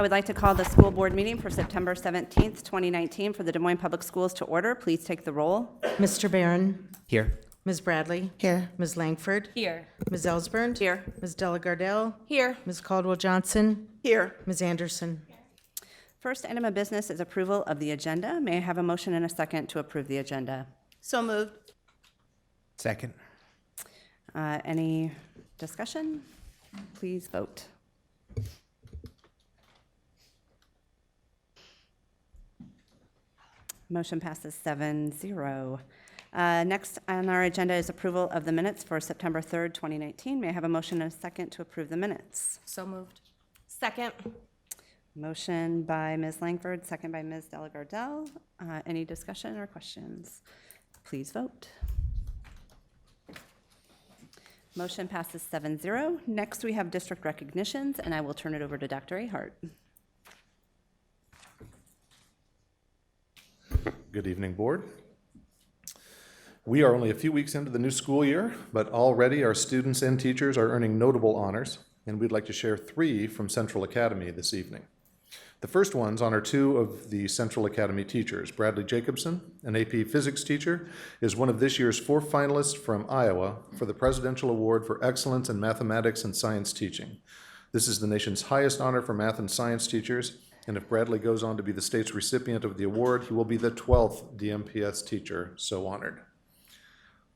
would like to call the school board meeting for September 17th, 2019 for the Des Moines Public Schools to order. Please take the roll. Mr. Barron. Here. Ms. Bradley. Here. Ms. Langford. Here. Ms. Ellsburn. Here. Ms. Delagardelle. Here. Ms. Caldwell-Johnson. Here. Ms. Anderson. First item of business is approval of the agenda. May I have a motion and a second to approve the agenda? So moved. Second. Any discussion? Please vote. Motion passes 7-0. Next on our agenda is approval of the minutes for September 3rd, 2019. May I have a motion and a second to approve the minutes? So moved. Second. Motion by Ms. Langford, second by Ms. Delagardelle. Any discussion or questions? Please vote. Motion passes 7-0. Next, we have district recognitions, and I will turn it over to Dr. Ahart. Good evening, Board. We are only a few weeks into the new school year, but already our students and teachers are earning notable honors, and we'd like to share 3 from Central Academy this evening. The first ones honor 2 of the Central Academy teachers. Bradley Jacobson, an AP Physics teacher, is one of this year's 4 finalists from Iowa for the Presidential Award for Excellence in Mathematics and Science Teaching. This is the nation's highest honor for math and science teachers, and if Bradley goes on to be the state's recipient of the award, he will be the 12th DMPS teacher so honored.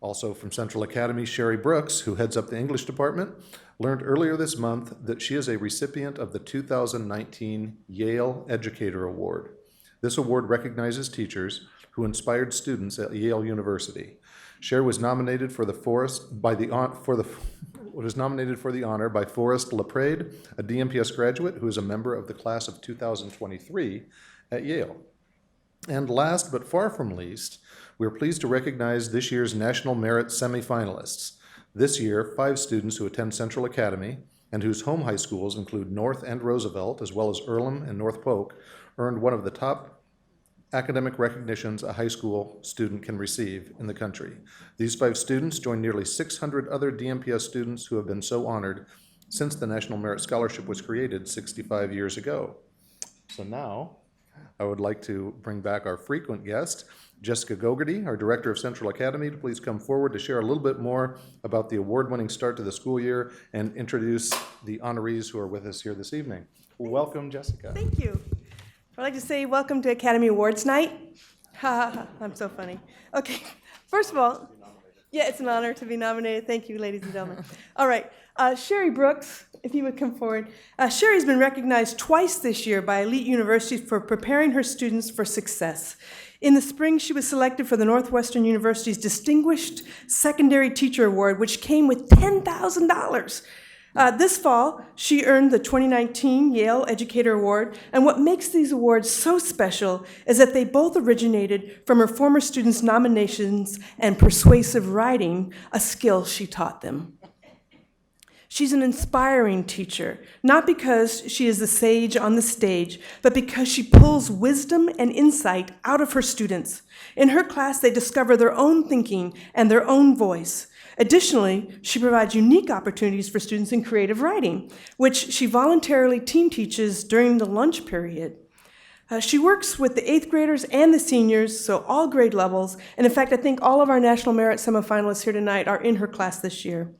Also from Central Academy, Sherry Brooks, who heads up the English department, learned earlier this month that she is a recipient of the 2019 Yale Educator Award. This award recognizes teachers who inspired students at Yale University. Sherry was nominated for the honor by Forrest LaPrade, a DMPS graduate who is a member of the class of 2023 at Yale. And last but far from least, we are pleased to recognize this year's National Merit semifinalists. This year, 5 students who attend Central Academy and whose home high schools include North and Roosevelt, as well as Earlham and North Polk, earned one of the top academic recognitions a high school student can receive in the country. These 5 students join nearly 600 other DMPS students who have been so honored since the National Merit Scholarship was created 65 years ago. So now, I would like to bring back our frequent guest, Jessica Gogarty, our Director of Central Academy, to please come forward to share a little bit more about the award-winning start to the school year and introduce the honorees who are with us here this evening. Welcome, Jessica. Thank you. I'd like to say welcome to Academy Awards night. Ha ha ha, I'm so funny. Okay, first of all, yeah, it's an honor to be nominated. Thank you, ladies and gentlemen. All right, Sherry Brooks, if you would come forward. Sherry's been recognized twice this year by elite universities for preparing her students for success. In the spring, she was selected for the Northwestern University's Distinguished Secondary Teacher Award, which came with $10,000. This fall, she earned the 2019 Yale Educator Award, and what makes these awards so special is that they both originated from her former students' nominations and persuasive writing, a skill she taught them. She's an inspiring teacher, not because she is the sage on the stage, but because she pulls wisdom and insight out of her students. In her class, they discover their own thinking and their own voice. Additionally, she provides unique opportunities for students in creative writing, which she voluntarily team teaches during the lunch period. She works with the 8th graders and the seniors, so all grade levels, and in fact, I think all of our National Merit semifinalists here tonight are in her class this year.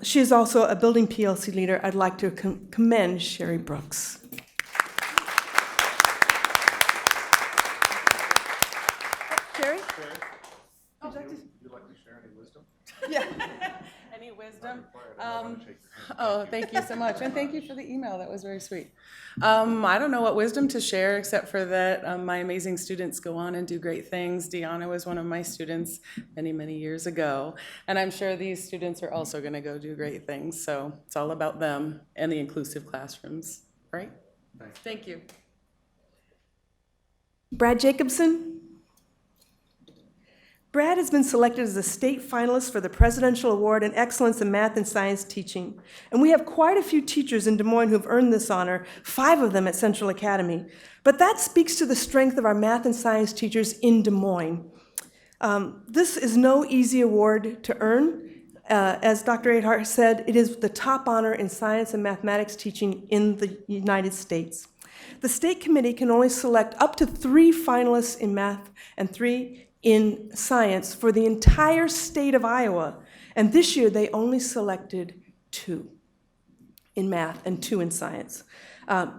She is also a building PLC leader. I'd like to commend Sherry Brooks. Sherry? Would you like to share any wisdom? Yeah. Any wisdom? Oh, thank you so much. And thank you for the email. That was very sweet. I don't know what wisdom to share except for that my amazing students go on and do great things. Deanna was one of my students many, many years ago. And I'm sure these students are also going to go do great things. So it's all about them and the inclusive classrooms, right? Thanks. Thank you. Brad Jacobson. Brad has been selected as a state finalist for the Presidential Award in Excellence in Math and Science Teaching. And we have quite a few teachers in Des Moines who've earned this honor, 5 of them at Central Academy. But that speaks to the strength of our math and science teachers in Des Moines. This is no easy award to earn. As Dr. Ahart said, it is the top honor in science and mathematics teaching in the United States. The state committee can only select up to 3 finalists in math and 3 in science for the entire state of Iowa. And this year, they only selected 2 in math and 2 in science.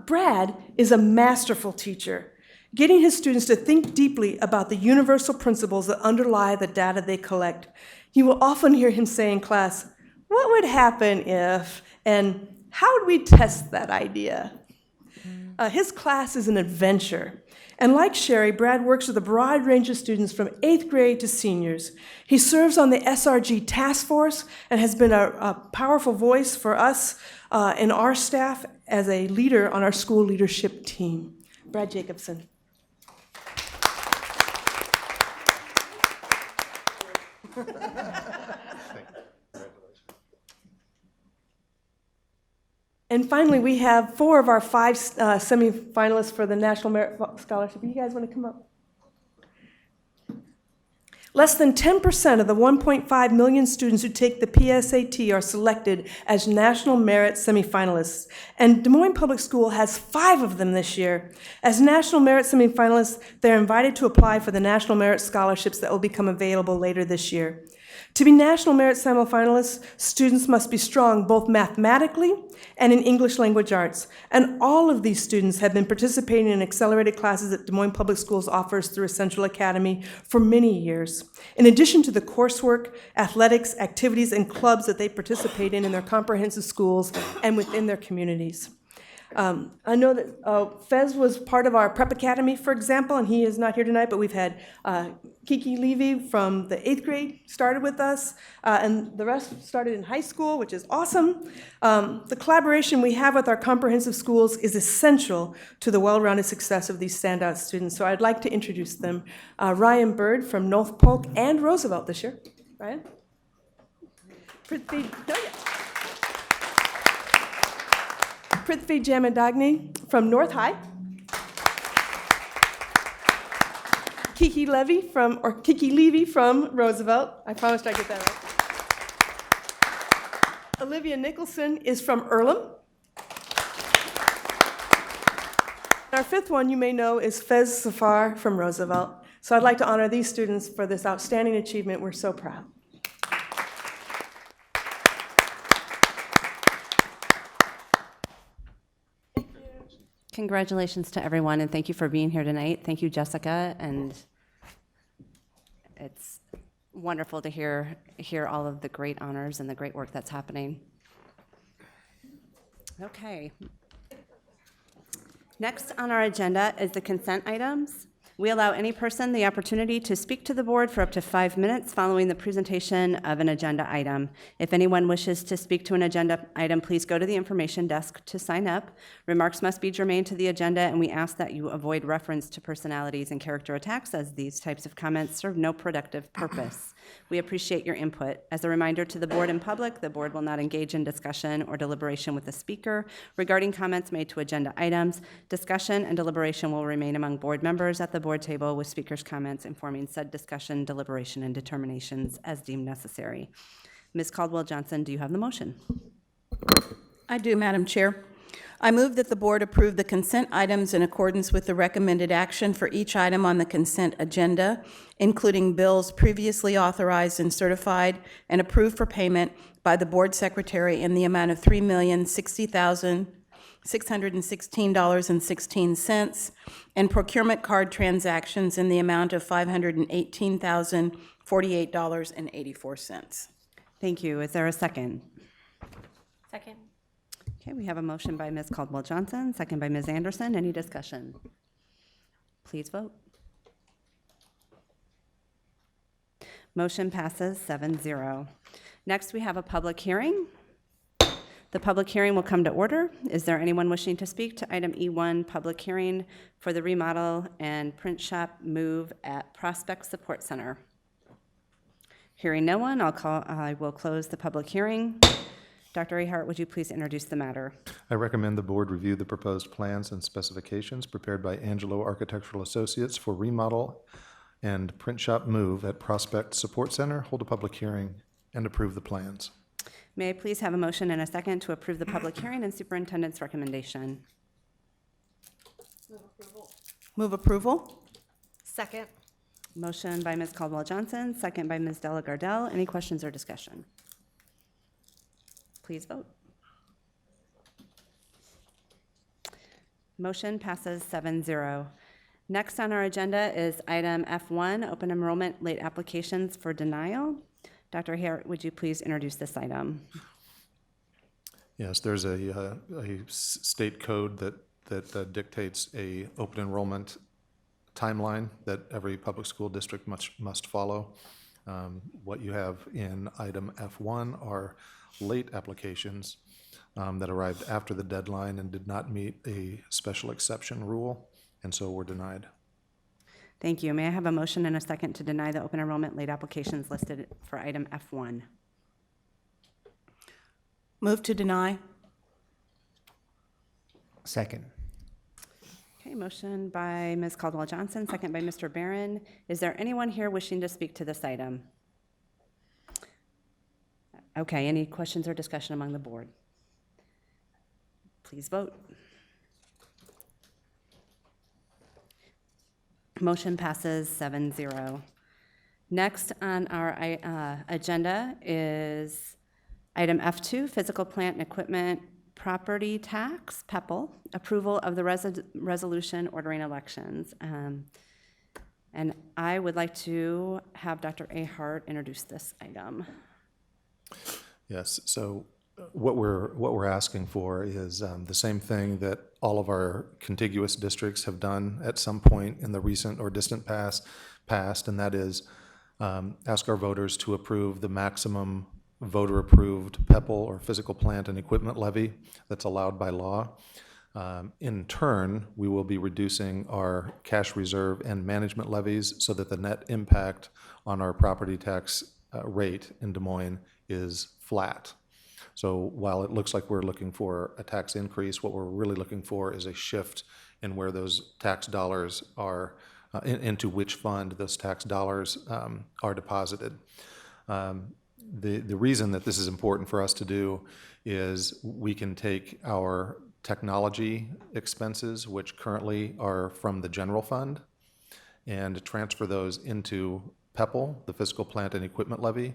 Brad is a masterful teacher, getting his students to think deeply about the universal principles that underlie the data they collect. You will often hear him say in class, "What would happen if," and "How would we test that idea?" His class is an adventure. And like Sherry, Brad works with a broad range of students from 8th grade to seniors. He serves on the SRG task force and has been a powerful voice for us and our staff as a leader on our school leadership team. Brad Jacobson. And finally, we have 4 of our 5 semifinalists for the National Merit Scholarship. You guys want to come up? Less than 10% of the 1.5 million students who take the PSAT are selected as National Merit semifinalists. And Des Moines Public School has 5 of them this year. As National Merit semifinalists, they're invited to apply for the National Merit scholarships that will become available later this year. To be National Merit semifinalists, students must be strong both mathematically and in English language arts. And all of these students have been participating in accelerated classes that Des Moines Public Schools offers through Essential Academy for many years. In addition to the coursework, athletics, activities, and clubs that they participate in their comprehensive schools and within their communities. I know that Fez was part of our Prep Academy, for example, and he is not here tonight, but we've had Kiki Levy from the 8th grade started with us, and the rest started in high school, which is awesome. The collaboration we have with our comprehensive schools is essential to the well-rounded success of these standout students, so I'd like to introduce them. Ryan Bird from North Polk and Roosevelt this year. Ryan? Prithvi Jamadagni from North High. Kiki Levy from Roosevelt. I promised I'd get that right. Olivia Nicholson is from Earlham. Our 5th one you may know is Fez Safar from Roosevelt. So I'd like to honor these students for this outstanding achievement. We're so proud. Congratulations to everyone, and thank you for being here tonight. Thank you, Jessica, and it's wonderful to hear all of the great honors and the great work that's happening. Okay. Next on our agenda is the consent items. We allow any person the opportunity to speak to the board for up to 5 minutes following the presentation of an agenda item. If anyone wishes to speak to an agenda item, please go to the information desk to sign up. Remarks must be germane to the agenda, and we ask that you avoid reference to personalities and character attacks, as these types of comments serve no productive purpose. We appreciate your input. As a reminder to the board and public, the board will not engage in discussion or deliberation with the speaker regarding comments made to agenda items. Discussion and deliberation will remain among board members at the board table, with speakers' comments informing said discussion, deliberation, and determinations as deemed necessary. Ms. Caldwell-Johnson, do you have the motion? I do, Madam Chair. I move that the board approve the consent items in accordance with the recommended action for each item on the consent agenda, including bills previously authorized and certified and approved for payment by the board secretary in the amount of $3,060,616.16, and procurement card transactions in the amount of $518,048.84. Thank you. Is there a second? Second. Okay, we have a motion by Ms. Caldwell-Johnson, second by Ms. Anderson. Any discussion? Please vote. Motion passes 7-0. Next, we have a public hearing. The public hearing will come to order. Is there anyone wishing to speak to item E1, public hearing for the remodel and print shop move at Prospect Support Center? Hearing no one, I will close the public hearing. Dr. Ahart, would you please introduce the matter? I recommend the board review the proposed plans and specifications prepared by Angelo Architectural Associates for remodel and print shop move at Prospect Support Center, hold a public hearing, and approve the plans. May I please have a motion and a second to approve the public hearing and superintendent's recommendation? Move approval? Second. Motion by Ms. Caldwell Johnson, second by Ms. Della Gardell. Any questions or discussion? Please vote. Motion passes 7-0. Next on our agenda is item F1, open enrollment late applications for denial. Dr. Hare, would you please introduce this item? Yes, there's a state code that dictates a open enrollment timeline that every public school district must follow. What you have in item F1 are late applications that arrived after the deadline and did not meet a special exception rule, and so were denied. Thank you. May I have a motion and a second to deny the open enrollment late applications listed for item F1? Move to deny? Second. Okay, motion by Ms. Caldwell Johnson, second by Mr. Barron. Is there anyone here wishing to speak to this item? Okay, any questions or discussion among the board? Please vote. Motion passes 7-0. Next on our agenda is item F2, physical plant and equipment property tax, PEPL, approval of the resolution ordering elections. And I would like to have Dr. Ahart introduce this item. Yes, so what we're asking for is the same thing that all of our contiguous districts have done at some point in the recent or distant past, and that is ask our voters to approve the maximum voter-approved PEPL or physical plant and equipment levy that's allowed by law. In turn, we will be reducing our cash reserve and management levies so that the net impact on our property tax rate in Des Moines is flat. So while it looks like we're looking for a tax increase, what we're really looking for is a shift in where those tax dollars are, into which fund those tax dollars are deposited. The reason that this is important for us to do is we can take our technology expenses, which currently are from the general fund, and transfer those into PEPL, the physical plant and equipment levy,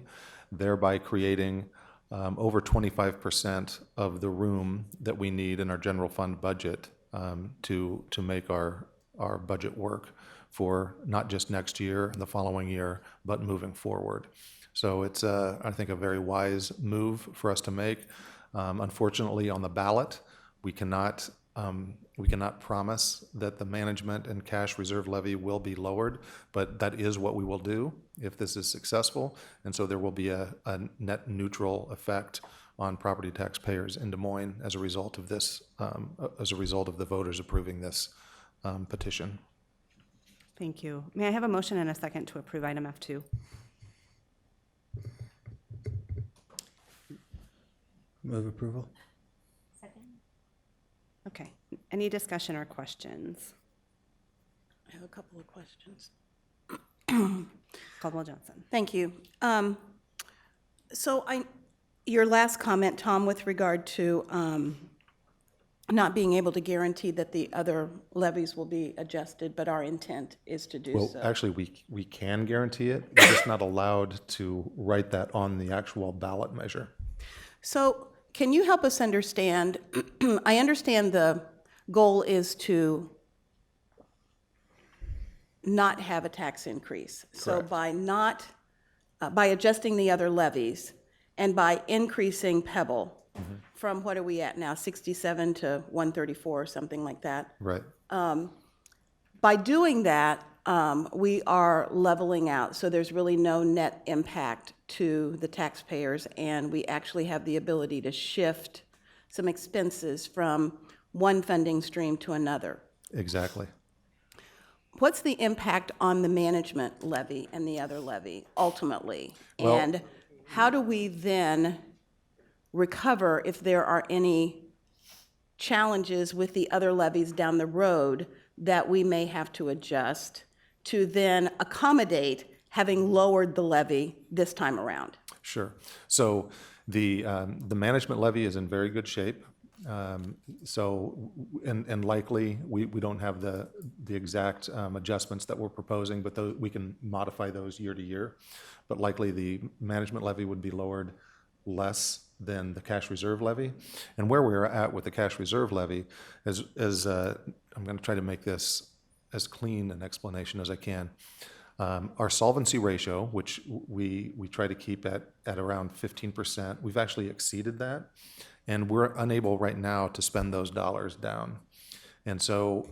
thereby creating over 25% of the room that we need in our general fund budget to make our budget work for not just next year and the following year, but moving forward. So it's, I think, a very wise move for us to make. Unfortunately, on the ballot, we cannot promise that the management and cash reserve levy will be lowered, but that is what we will do if this is successful. And so there will be a net neutral effect on property taxpayers in Des Moines as a result of this, as a result of the voters approving this petition. Thank you. May I have a motion and a second to approve item F2? Move approval. Okay. Any discussion or questions? I have a couple of questions. Caldwell Johnson. Thank you. So your last comment, Tom, with regard to not being able to guarantee that the other levies will be adjusted, but our intent is to do Well, so. actually, we can guarantee it. We're just not allowed to write that on the actual ballot measure. So can you help us understand, I understand the goal is to not have a tax increase. So Correct. by adjusting the other levies and by increasing PEBL from, what are we at now, 67 to 134 or something like that? Right. By doing that, we are leveling out, so there's really no net impact to the taxpayers, and we actually have the ability to shift some expenses from one funding stream to another. Exactly. What's the impact on the management levy and the other levy ultimately? Well- And how do we then recover if there are any challenges with the other levies down the road that we may have to adjust to then accommodate having lowered the levy this time around? Sure. So the management levy is in very good shape. And likely, we don't have the exact adjustments that we're proposing, but we can modify those year to year. But likely, the management levy would be lowered less than the cash reserve levy. And where we're at with the cash reserve levy is I'm going to try to make this as clean an explanation as I can. Our solvency ratio, which we try to keep at around 15%, we've actually exceeded that, and we're unable right now to spend those dollars down. And so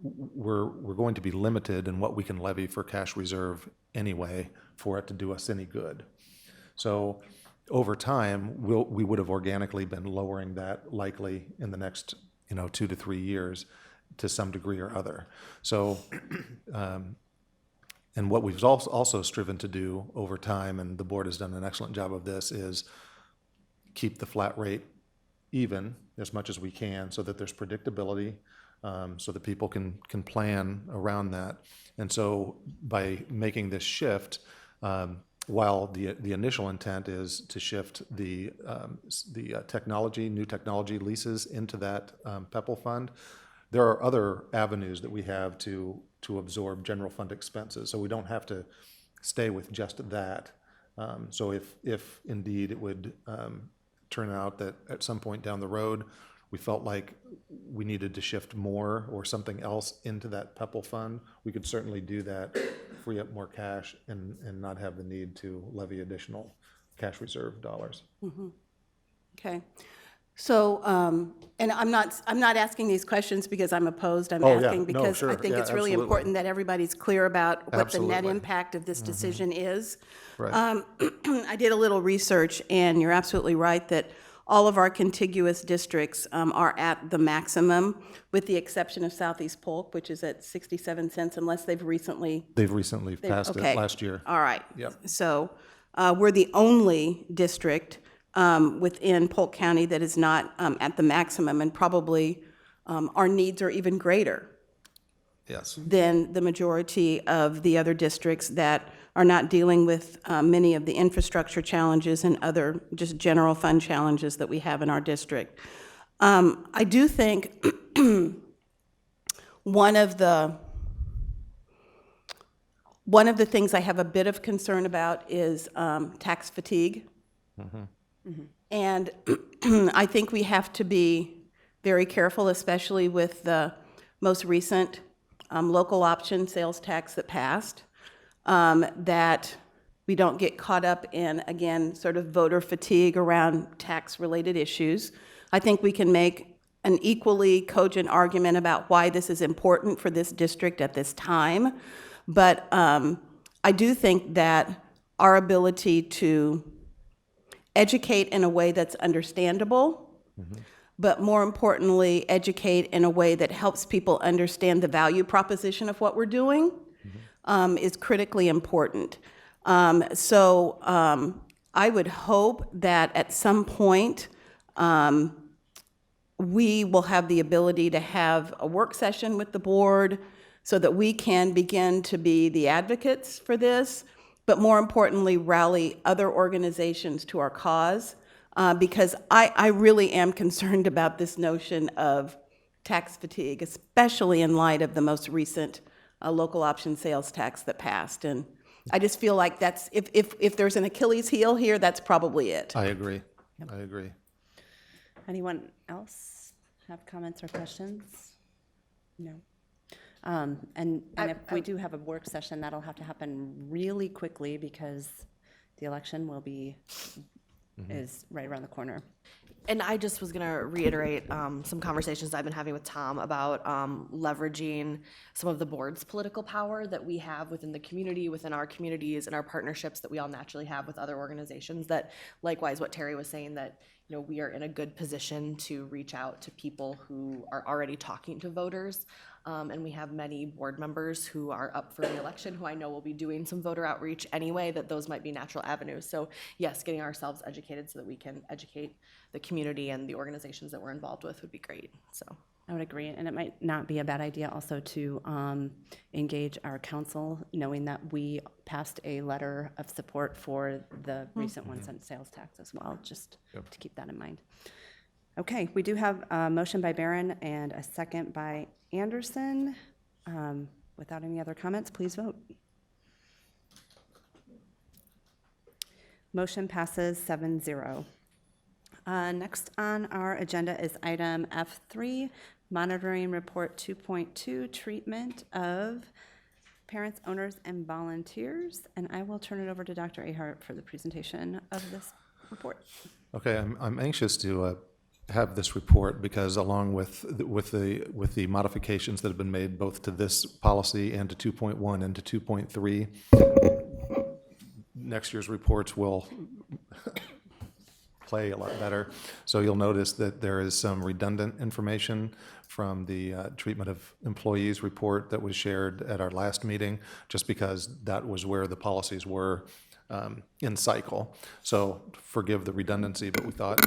we're going to be limited in what we can levy for cash reserve anyway for it to do us any good. So over time, we would have organically been lowering that likely in the next 2 to 3 years to some degree or other. So and what we've also striven to do over time, and the board has done an excellent job of this, is keep the flat rate even as much as we can so that there's predictability, so that people can plan around that. And so by making this shift, while the initial intent is to shift the new technology leases into that PEPAL fund, there are other avenues that we have to absorb general fund expenses. So we don't have to stay with just that. So if indeed it would turn out that at some point down the road, we felt like we needed to shift more or something else into that PEPAL fund, we could certainly do that, free up more cash and not have the need to levy additional cash reserve dollars. Okay. So, and I'm not asking these questions because I'm opposed. I'm Oh, yeah. asking No, because I sure. think Yeah, it's really absolutely. important that everybody's clear about what the net Absolutely. impact of this decision is. Right. I did a little research, and you're absolutely right that all of our contiguous districts are at the maximum, with the exception of Southeast Polk, which is at 67 cents, unless they've recently. They've recently passed Okay. it last year. All right. Yep. So we're the only district within Polk County that is not at the maximum, and probably our needs are even greater Yes. than the majority of the other districts that are not dealing with many of the infrastructure challenges and other just general fund challenges that we have in our district. I do think one of the things I have a bit of concern about is tax fatigue. And I think we have to be very careful, especially with the most recent local option sales tax that passed, that we don't get caught up in, again, sort of voter fatigue around tax-related issues. I think we can make an equally cogent argument about why this is important for this district at this time. But I do think that our ability to educate in a way that's understandable, but more importantly, educate in a way that helps people understand the value proposition of what we're doing is critically important. So I would hope that at some point we will have the ability to have a work session with the board so that we can begin to be the advocates for this, but more importantly, rally other organizations to our cause, because I really am concerned about this notion of tax fatigue, especially in light of the most recent local option sales tax that passed. And I just feel like that's, if there's an Achilles heel here, that's probably it. I agree. I agree. Anyone else have comments or questions? No. And if we do have a work session, that'll have to happen really quickly because the election will be, is right around the corner. And I just was going to reiterate some conversations I've been having with Tom about leveraging some of the board's political power that we have within the community, within our communities, and our partnerships that we all naturally have with other organizations. That, likewise, what Terry was saying, that we are in a good position to reach out to people who are already talking to voters. And we have many board members who are up for the election who I know will be doing some voter outreach anyway, that those might be natural avenues. So yes, getting ourselves educated so that we can educate the community and the organizations that we're involved with would be great. So I would agree, and it might not be a bad idea also to engage our council, knowing that we passed a letter of support for the recent 1 cent sales tax as well, just to keep that in mind. Okay, we do have a motion by Barron and a second by Anderson. Without any other comments, please vote. Motion passes 7-0. Next on our agenda is item F3, Monitoring Report 2.2, Treatment of Parents, Owners, and Volunteers. And I will turn it over to Dr. Ahart for the presentation of this report. Okay, I'm anxious to have this report because along with the modifications that have been made both to this policy and to 2.1 and to 2.3, next year's reports will play a lot better. So you'll notice that there is some redundant information from the treatment of employees report that was shared at our last meeting, just because that was where the policies were in cycle. So forgive the redundancy, but we thought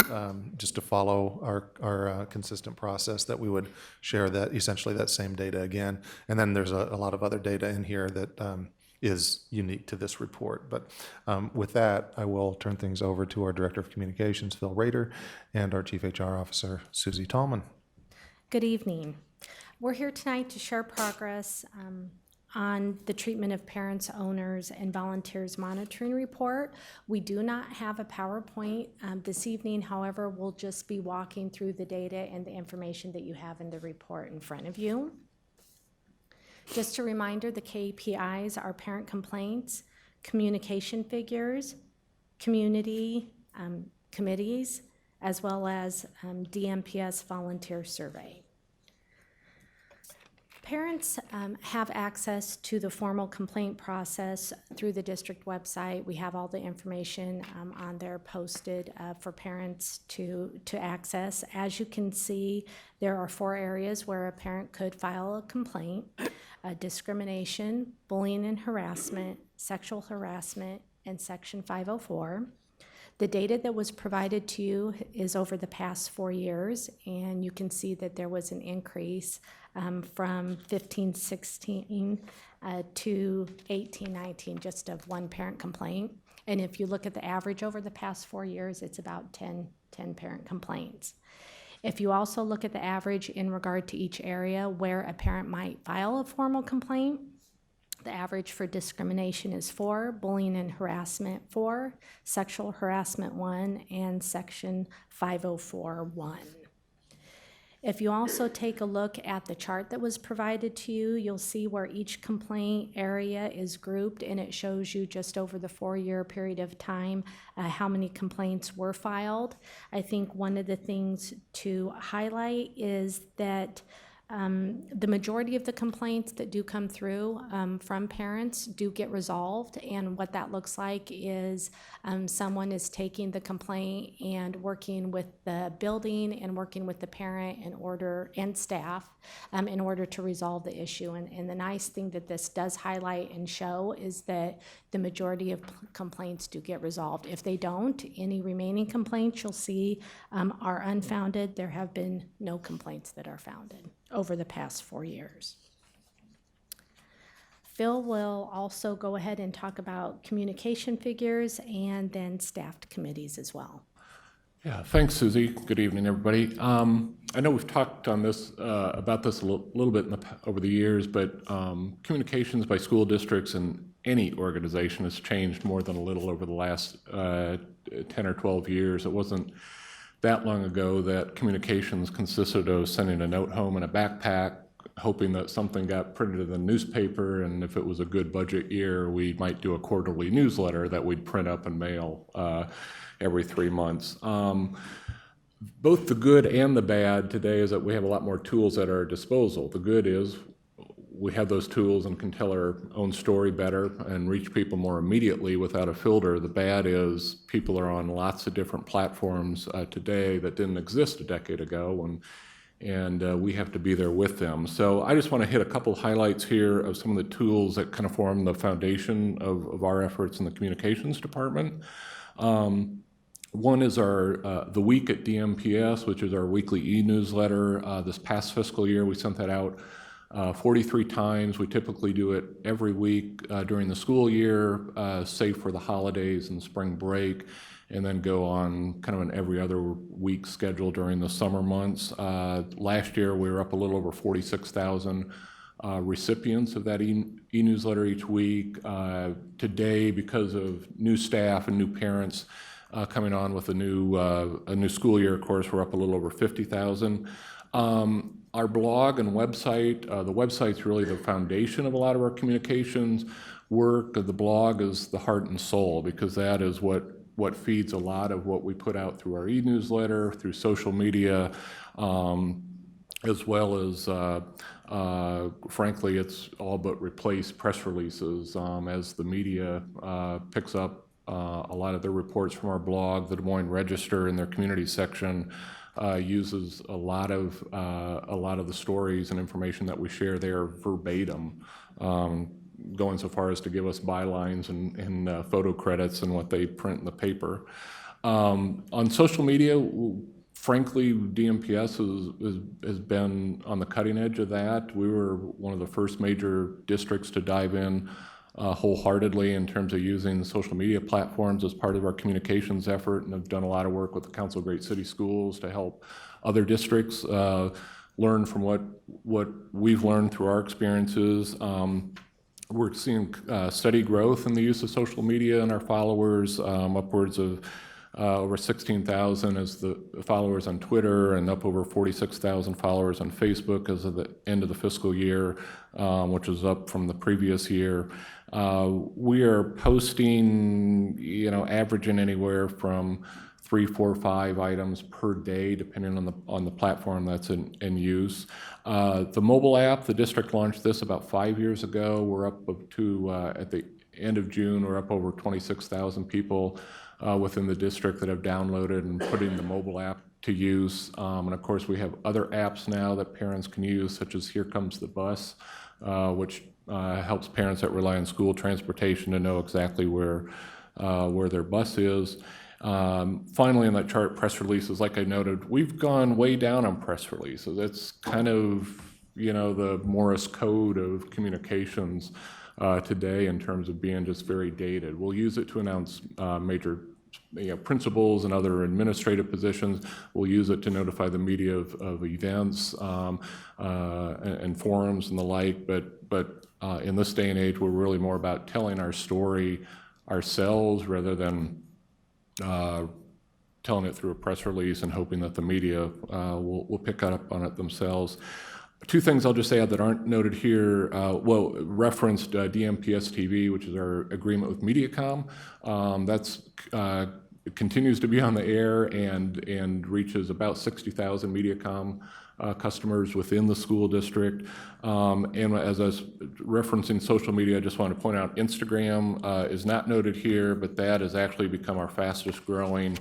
just to follow our consistent process that we would share that essentially that same data again. And then there's a lot of other data in here that is unique to this report. But with that, I will turn things over to our Director of Communications, Phil Rader, and our Chief HR Officer, Susie Tallman. Good evening. We're here tonight to share progress on the treatment of parents, owners, and volunteers monitoring report. We do not have a PowerPoint this evening. However, we'll just be walking through the data and the information that you have in the report in front of you. Just a reminder, the KPIs are parent complaints, communication figures, community committees, as well as DMPS volunteer survey. Parents have access to the formal complaint process through the district website. We have all the information on there posted for parents to access. As you can see, there are 4 areas where a parent could file a complaint: discrimination, bullying and harassment, sexual harassment, and Section 504. The data that was provided to you is over the past 4 years, and you can see that there was an increase from 15-16 to 18-19, just of 1 parent complaint. And if you look at the average over the past 4 years, it's about 10 parent complaints. If you also look at the average in regard to each area where a parent might file a formal complaint, the average for discrimination is 4, bullying and harassment 4, sexual harassment 1, and Section 504 1. If you also take a look at the chart that was provided to you, you'll see where each complaint area is grouped, and it shows you just over the 4-year period of time how many complaints were filed. I think one of the things to highlight is that the majority of the complaints that do come through from parents do get resolved, and what that looks like is someone is taking the complaint and working with the building and working with the parent and staff in order to resolve the issue. And the nice thing that this does highlight and show is that the majority of complaints do get resolved. If they don't, any remaining complaints you'll see are unfounded. There have been no complaints that are founded over the past 4 years. Phil will also go ahead and talk about communication figures and then staffed committees as well. Yeah, thanks, Susie. Good evening, everybody. I know we've talked on this about this a little bit over the years, but communications by school districts and any organization has changed more than a little over the last 10 or 12 years. It wasn't that long ago that communications consisted of sending a note home in a backpack, hoping that something got printed in the newspaper, and if it was a good budget year, we might do a quarterly newsletter that we'd print up and mail every 3 months. Both the good and the bad today is that we have a lot more tools at our disposal. The good is we have those tools and can tell our own story better and reach people more immediately without a filter. The bad is people are on lots of different platforms today that didn't exist a decade ago, and we have to be there with them. So I just want to hit a couple highlights here of some of the tools that kind of form the foundation of our efforts in the communications department. One is our The Week at DMPS, which is our weekly e-newsletter. This past fiscal year, we sent that out 43 times. We typically do it every week during the school year, save for the holidays and spring break, and then go on kind of an every other week schedule during the summer months. Last year, we were up a little over 46,000 recipients of that e-newsletter each week. Today, because of new staff and new parents coming on with a new school year, of course, we're up a little over 50,000. Our blog and website, the website's really the foundation of a lot of our communications work. The blog is the heart and soul, because that is what feeds a lot of what we put out through our e-newsletter, through social media, as well as, frankly, it's all but replaced press releases as the media picks up a lot of their reports from our blog. The Des Moines Register in their community section uses a lot of the stories and information that we share there verbatim, going so far as to give us bylines and photo credits and what they print in the paper. On social media, frankly, DMPS has been on the cutting edge of that. We were one of the first major districts to dive in wholeheartedly in terms of using social media platforms as part of our communications effort, and have done a lot of work with the Council of Great City Schools to help other districts learn from what we've learned through our experiences. We're seeing steady growth in the use of social media and our followers, upwards of over 16,000 as the followers on Twitter, and up over 46,000 followers on Facebook as of the end of the fiscal year, which is up from the previous year. We are posting, averaging anywhere from 3, 4, 5 items per day, depending on the platform that's in use. The mobile app, the district launched this about 5 years ago. We're up to, at the end of June, we're up over 26,000 people within the district that have downloaded and putting the mobile app to use. And of course, we have other apps now that parents can use, such as Here Comes the Bus, which helps parents that rely on school transportation to know exactly where their bus is. Finally, in that chart, press releases, like I noted, we've gone way down on press releases. It's kind of, the Morse code of communications today in terms of being just very dated. We'll use it to announce major principals and other administrative positions. We'll use it to notify the media of events and forums and the like, but in this day and age, we're really more about telling our story ourselves rather than telling it through a press release and hoping that the media will pick up on it themselves. Two things I'll just add that aren't noted here. Referenced DMPS-TV, which is our agreement with Mediacom. That's continues to be on the air and reaches about 60,000 Mediacom customers within the school district. And as I was referencing social media, I just want to point out Instagram is not noted here, but that has actually become our fastest growing.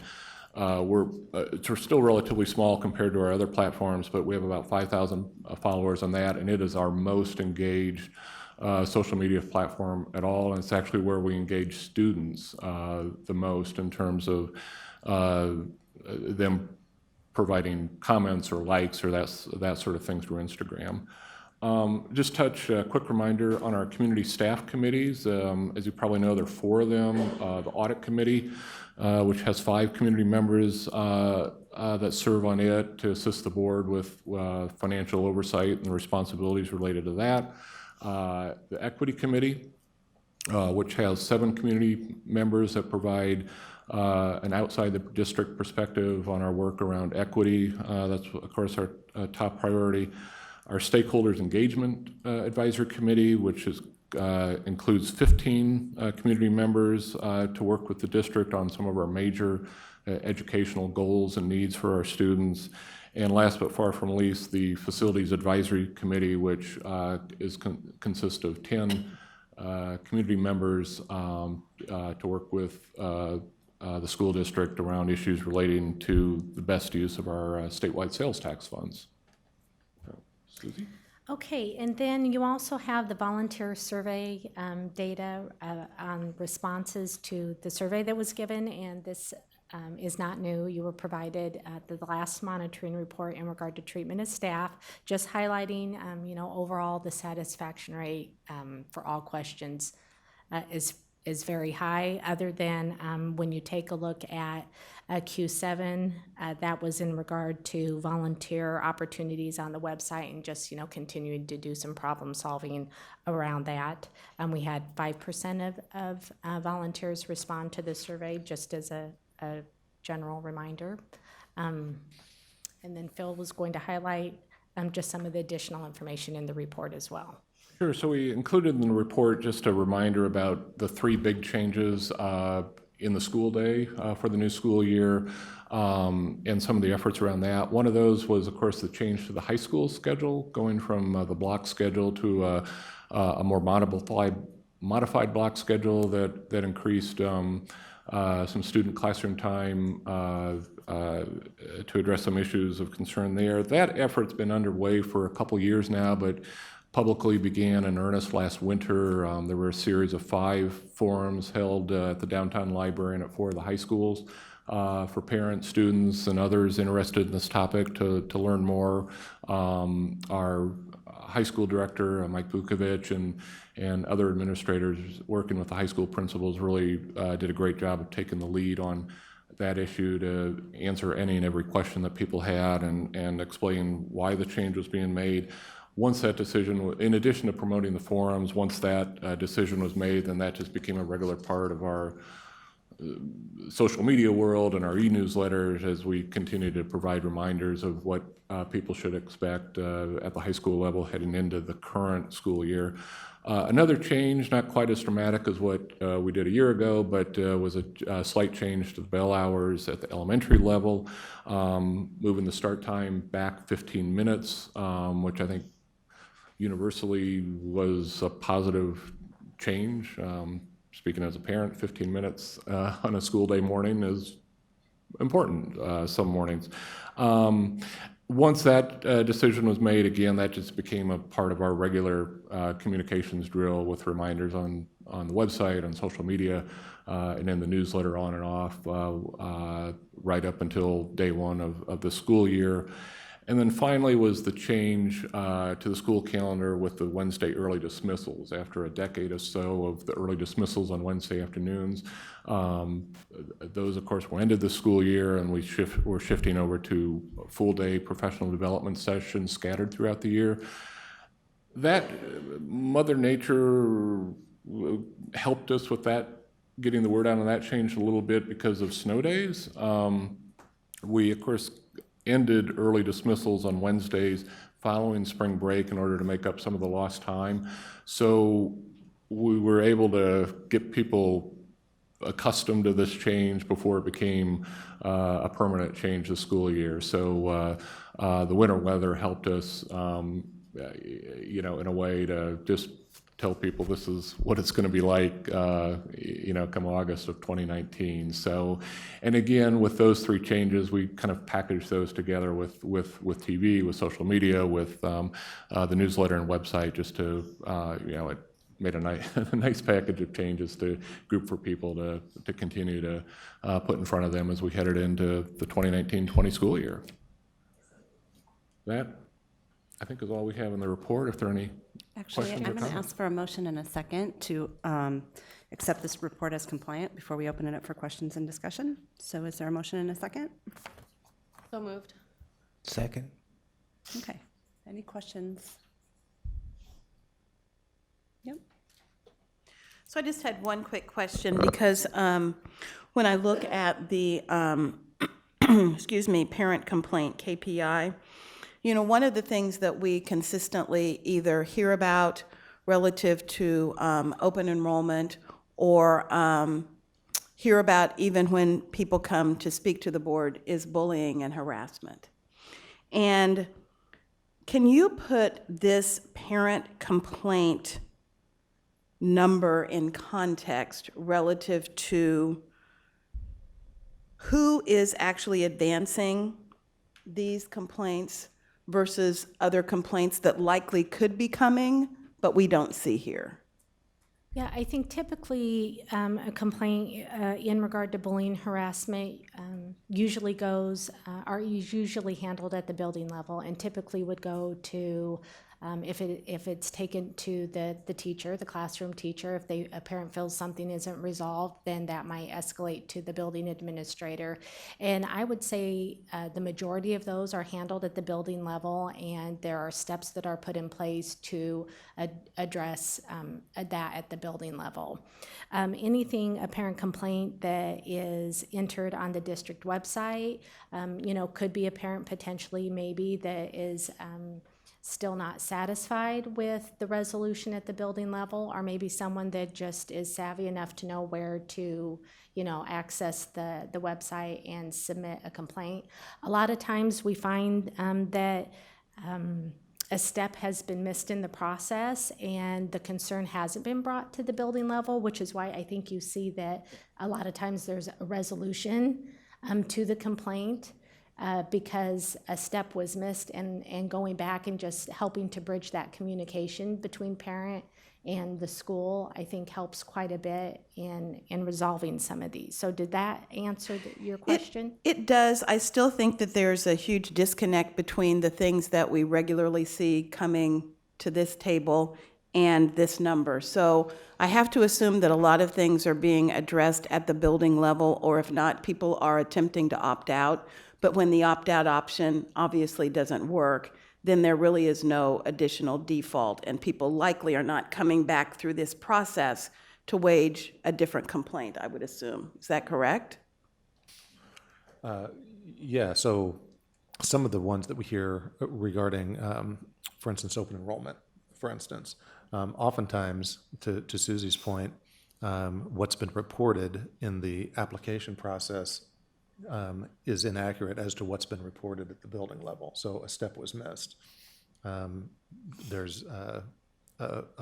We're still relatively small compared to our other platforms, but we have about 5,000 followers on that, and it is our most engaged social media platform at all, and it's actually where we engage students the most in terms of them providing comments or likes or that sort of thing through Instagram. Just touch a quick reminder on our community staff committees. As you probably know, there are 4 of them. The audit committee, which has 5 community members that serve on it to assist the board with financial oversight and the responsibilities related to that. The equity committee, which has 7 community members that provide an outside the district perspective on our work around equity. That's, of course, our top priority. Our stakeholders engagement advisory committee, which includes 15 community members to work with the district on some of our major educational goals and needs for our students. And last but far from least, the facilities advisory committee, which consists of 10 community members to work with the school district around issues relating to the best use of our statewide sales tax funds. Susie? Okay, and then you also have the volunteer survey data on responses to the survey that was given, and this is not new. You were provided the last monitoring report in regard to treatment of staff, just highlighting, overall the satisfaction rate for all questions is very high, other than when you take a look at Q7, that was in regard to volunteer opportunities on the website and just, continuing to do some problem solving around that. We had 5% of volunteers respond to the survey, just as a general reminder. And then Phil was going to highlight just some of the additional information in the report as well. Sure. So we included in the report just a reminder about the 3 big changes in the school day for the new school year, and some of the efforts around that. One of those was, of course, the change to the high school schedule, going from the block schedule to a more modified block schedule that increased some student classroom time to address some issues of concern there. That effort's been underway for a couple years now, but publicly began in earnest last winter. There were a series of 5 forums held at the downtown library and at 4 of the high schools for parents, students, and others interested in this topic to learn more. Our high school director, Mike Vukovic, and other administrators working with the high school principals really did a great job of taking the lead on that issue to answer any and every question that people had and explain why the change was being made. Once that decision, in addition to promoting the forums, once that decision was made, then that just became a regular part of our social media world and our e-newsletters as we continue to provide reminders of what people should expect at the high school level heading into the current school year. Another change, not quite as dramatic as what we did a year ago, but was a slight change to the bell hours at the elementary level, moving the start time back 15 minutes, which I think universally was a positive change. Speaking as a parent, 15 minutes on a school day morning is important some mornings. Once that decision was made, again, that just became a part of our regular communications drill with reminders on the website, on social media, and in the newsletter on and off, right up until day 1 of the school year. And then finally was the change to the school calendar with the Wednesday early dismissals. After a decade or so of the early dismissals on Wednesday afternoons, those, of course, were ended the school year, and we're shifting over to full-day professional development sessions scattered throughout the year. That Mother Nature helped us with that, getting the word out on that change a little bit because of snow days. We, of course, ended early dismissals on Wednesdays following spring break in order to make up some of the lost time. So we were able to get people accustomed to this change before it became a permanent change this school year. So the winter weather helped us, in a way to just tell people this is what it's going to be like, come August of 2019. So, and again, with those 3 changes, we kind of packaged those together with TV, with social media, with the newsletter and website, just to, it made a nice package of changes to group for people to continue to put in front of them as we headed into the 2019-20 school year. That, I think, is all we have in the report. If there are any Actually, questions I'm or going to comments? ask for a motion in a second to accept this report as compliant before we open it up for questions and discussion. So is there a motion in a second? So moved. Second. Okay. Any questions? Yep. So I just had one quick question, because when I look at the, parent complaint KPI, one of the things that we consistently either hear about relative to open enrollment or hear about even when people come to speak to the board is bullying and harassment. And can you put this parent complaint number in context relative to who is actually advancing these complaints versus other complaints that likely could be coming, but we don't see here? Yeah, I think typically a complaint in regard to bullying, harassment, usually are usually handled at the building level and typically would go to, if it's taken to the teacher, the classroom teacher, if a parent feels something isn't resolved, then that might escalate to the building administrator. And I would say the majority of those are handled at the building level, and there are steps that are put in place to address that at the building level. Anything, a parent complaint that is entered on the district website, could be a parent potentially maybe that is still not satisfied with the resolution at the building level, or maybe someone that just is savvy enough to know where to, access the website and submit a complaint. A lot of times we find that a step has been missed in the process and the concern hasn't been brought to the building level, which is why I think you see that a lot of times there's a resolution to the complaint. Because a step was missed, and going back and just helping to bridge that communication between parent and the school, I think helps quite a bit in resolving some of these. So did that answer your question? It does. I still think that there's a huge disconnect between the things that we regularly see coming to this table and this number. So I have to assume that a lot of things are being addressed at the building level, or if not, people are attempting to opt out. But when the opt-out option obviously doesn't work, then there really is no additional default, and people likely are not coming back through this process to wage a different complaint, I would assume. Is that correct? Yeah, so some of the ones that we hear regarding, for instance, open enrollment, for instance, oftentimes, to Susie's point, what's been reported in the application process is inaccurate as to what's been reported at the building level. So a step was missed. There's a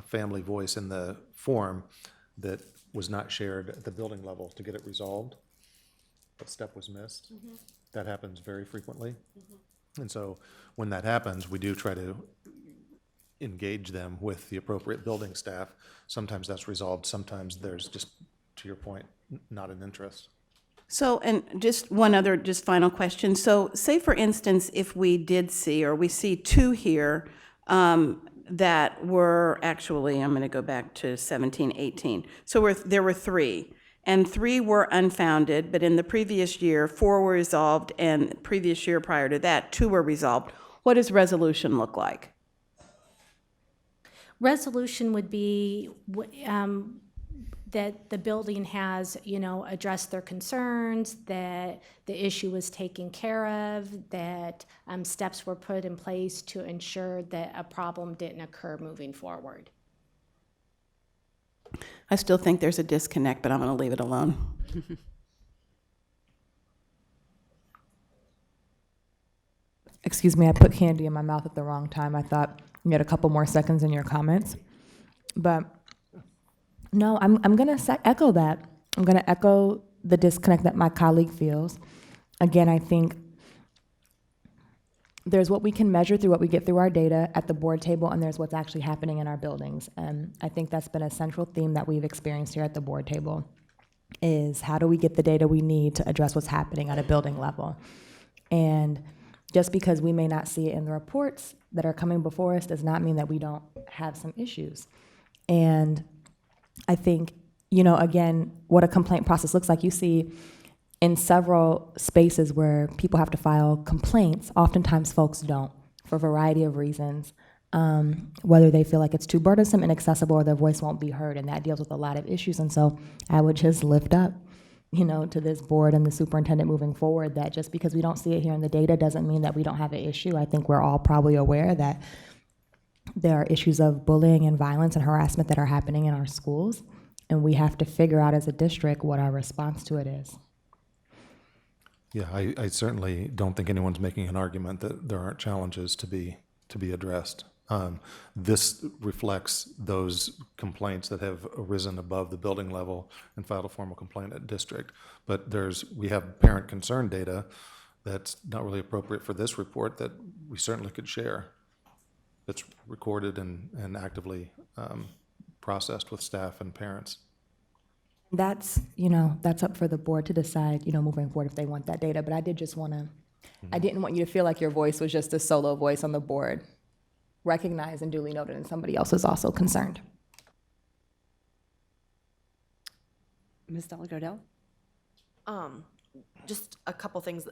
family voice in the form that was not shared at the building level to get it resolved. That step was missed. Mm-hmm. That happens very frequently. Mm-hmm. And so when that happens, we do try to engage them with the appropriate building staff. Sometimes that's resolved. Sometimes there's just, to your point, not an interest. So, and just one other, just final question. So say, for instance, if we did see, or we see two here that were actually, I'm going to go back to 17, 18. So there were three, and three were unfounded, but in the previous year, 4 were resolved, and previous year prior to that, 2 were resolved. What does resolution look like? Resolution would be that the building has, addressed their concerns, that the issue was taken care of, that steps were put in place to ensure that a problem didn't occur moving forward. I still think there's a disconnect, but I'm going to leave it alone. Excuse me, I put candy in my mouth at the wrong time. I thought you had a couple more seconds in your comments. But no, I'm going to echo that. I'm going to echo the disconnect that my colleague feels. Again, I think there's what we can measure through what we get through our data at the board table, and there's what's actually happening in our buildings. And I think that's been a central theme that we've experienced here at the board table, is how do we get the data we need to address what's happening at a building level. And just because we may not see it in the reports that are coming before us does not mean that we don't have some issues. And I think, again, what a complaint process looks like, you see in several spaces where people have to file complaints, oftentimes folks don't, for a variety of reasons, whether they feel like it's too burdensome, inaccessible, or their voice won't be heard, and that deals with a lot of issues. And so I would just lift up, to this board and the superintendent moving forward, that just because we don't see it here in the data doesn't mean that we don't have an issue. I think we're all probably aware that there are issues of bullying and violence and harassment that are happening in our schools, and we have to figure out as a district what our response to it is. Yeah, I certainly don't think anyone's making an argument that there aren't challenges to be addressed. This reflects those complaints that have arisen above the building level and filed a formal complaint at district. But we have parent concern data that's not really appropriate for this report that we certainly could share. That's recorded and actively processed with staff and parents. That's, that's up for the board to decide, moving forward if they want that data. But I did just want to, I didn't want you to feel like your voice was just a solo voice on the board. Recognized and duly noted, and somebody else is also concerned. Ms. Delagodell? Just a couple things.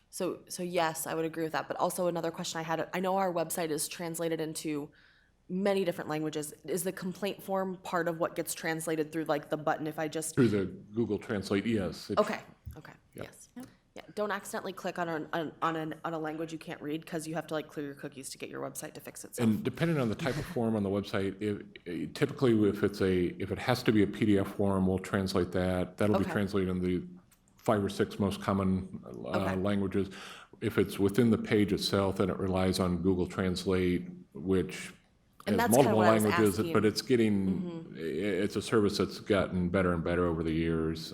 So yes, I would agree with that, but also another question I had, I know our website is translated into many different languages. Is the complaint form part of what gets translated through like the button if I just? Through the Google Translate, yes. Okay, yes. Yeah, don't accidentally click on a language you can't read, because you have to like clear your cookies to get your website to fix itself. And depending on the type of form on the website, typically if it has to be a PDF form, we'll translate that. That'll be Okay. translated in the 5 or 6 most common Okay. languages. If it's within the page itself, then it relies on Google Translate, which And has that's kinda multiple what I was languages, asking. but it's getting, it's a service that's gotten better and better over the years.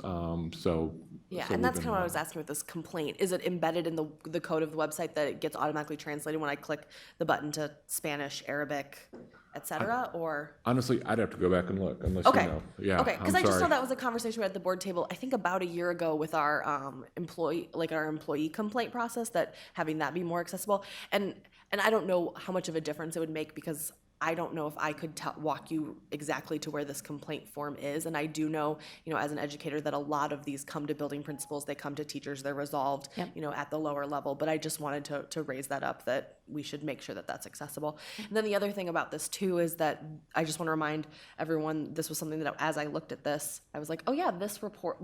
Yeah, So and that's we've kind of what I been, was asking with this complaint. Is it embedded in the code of the website that it gets automatically translated when I click the button to Spanish, Arabic, et cetera, or? honestly, I'd have to go back and look unless Okay. you know. Yeah, Okay, because I'm I just know sorry. that was a conversation we had at the board table, I think about a year ago with our employee complaint process, that having that be more accessible. And I don't know how much of a difference it would make, because I don't know if I could walk you exactly to where this complaint form is. And I do know, as an educator, that a lot of these come to building principals, they come to teachers, they're resolved, at the lower level. But I just wanted to raise that up, that we should make sure that that's accessible. And then the other thing about this too is that I just want to remind everyone, this was something that as I looked at this, I was like, oh yeah, this report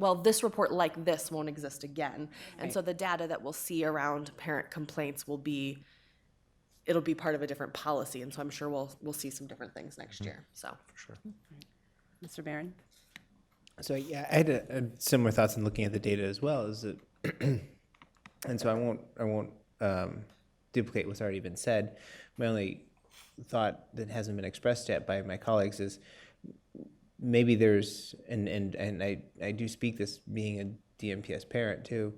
like this won't exist again. And so the data that we'll see around parent complaints it'll be part of a different policy, and so I'm sure we'll see some different things next year, so. For sure. Mr. Barron? So yeah, I had similar thoughts in looking at the data as well. Is that, and so I won't duplicate what's already been said. My only thought that hasn't been expressed yet by my colleagues is maybe there's, and I do speak this being a DMPS parent too,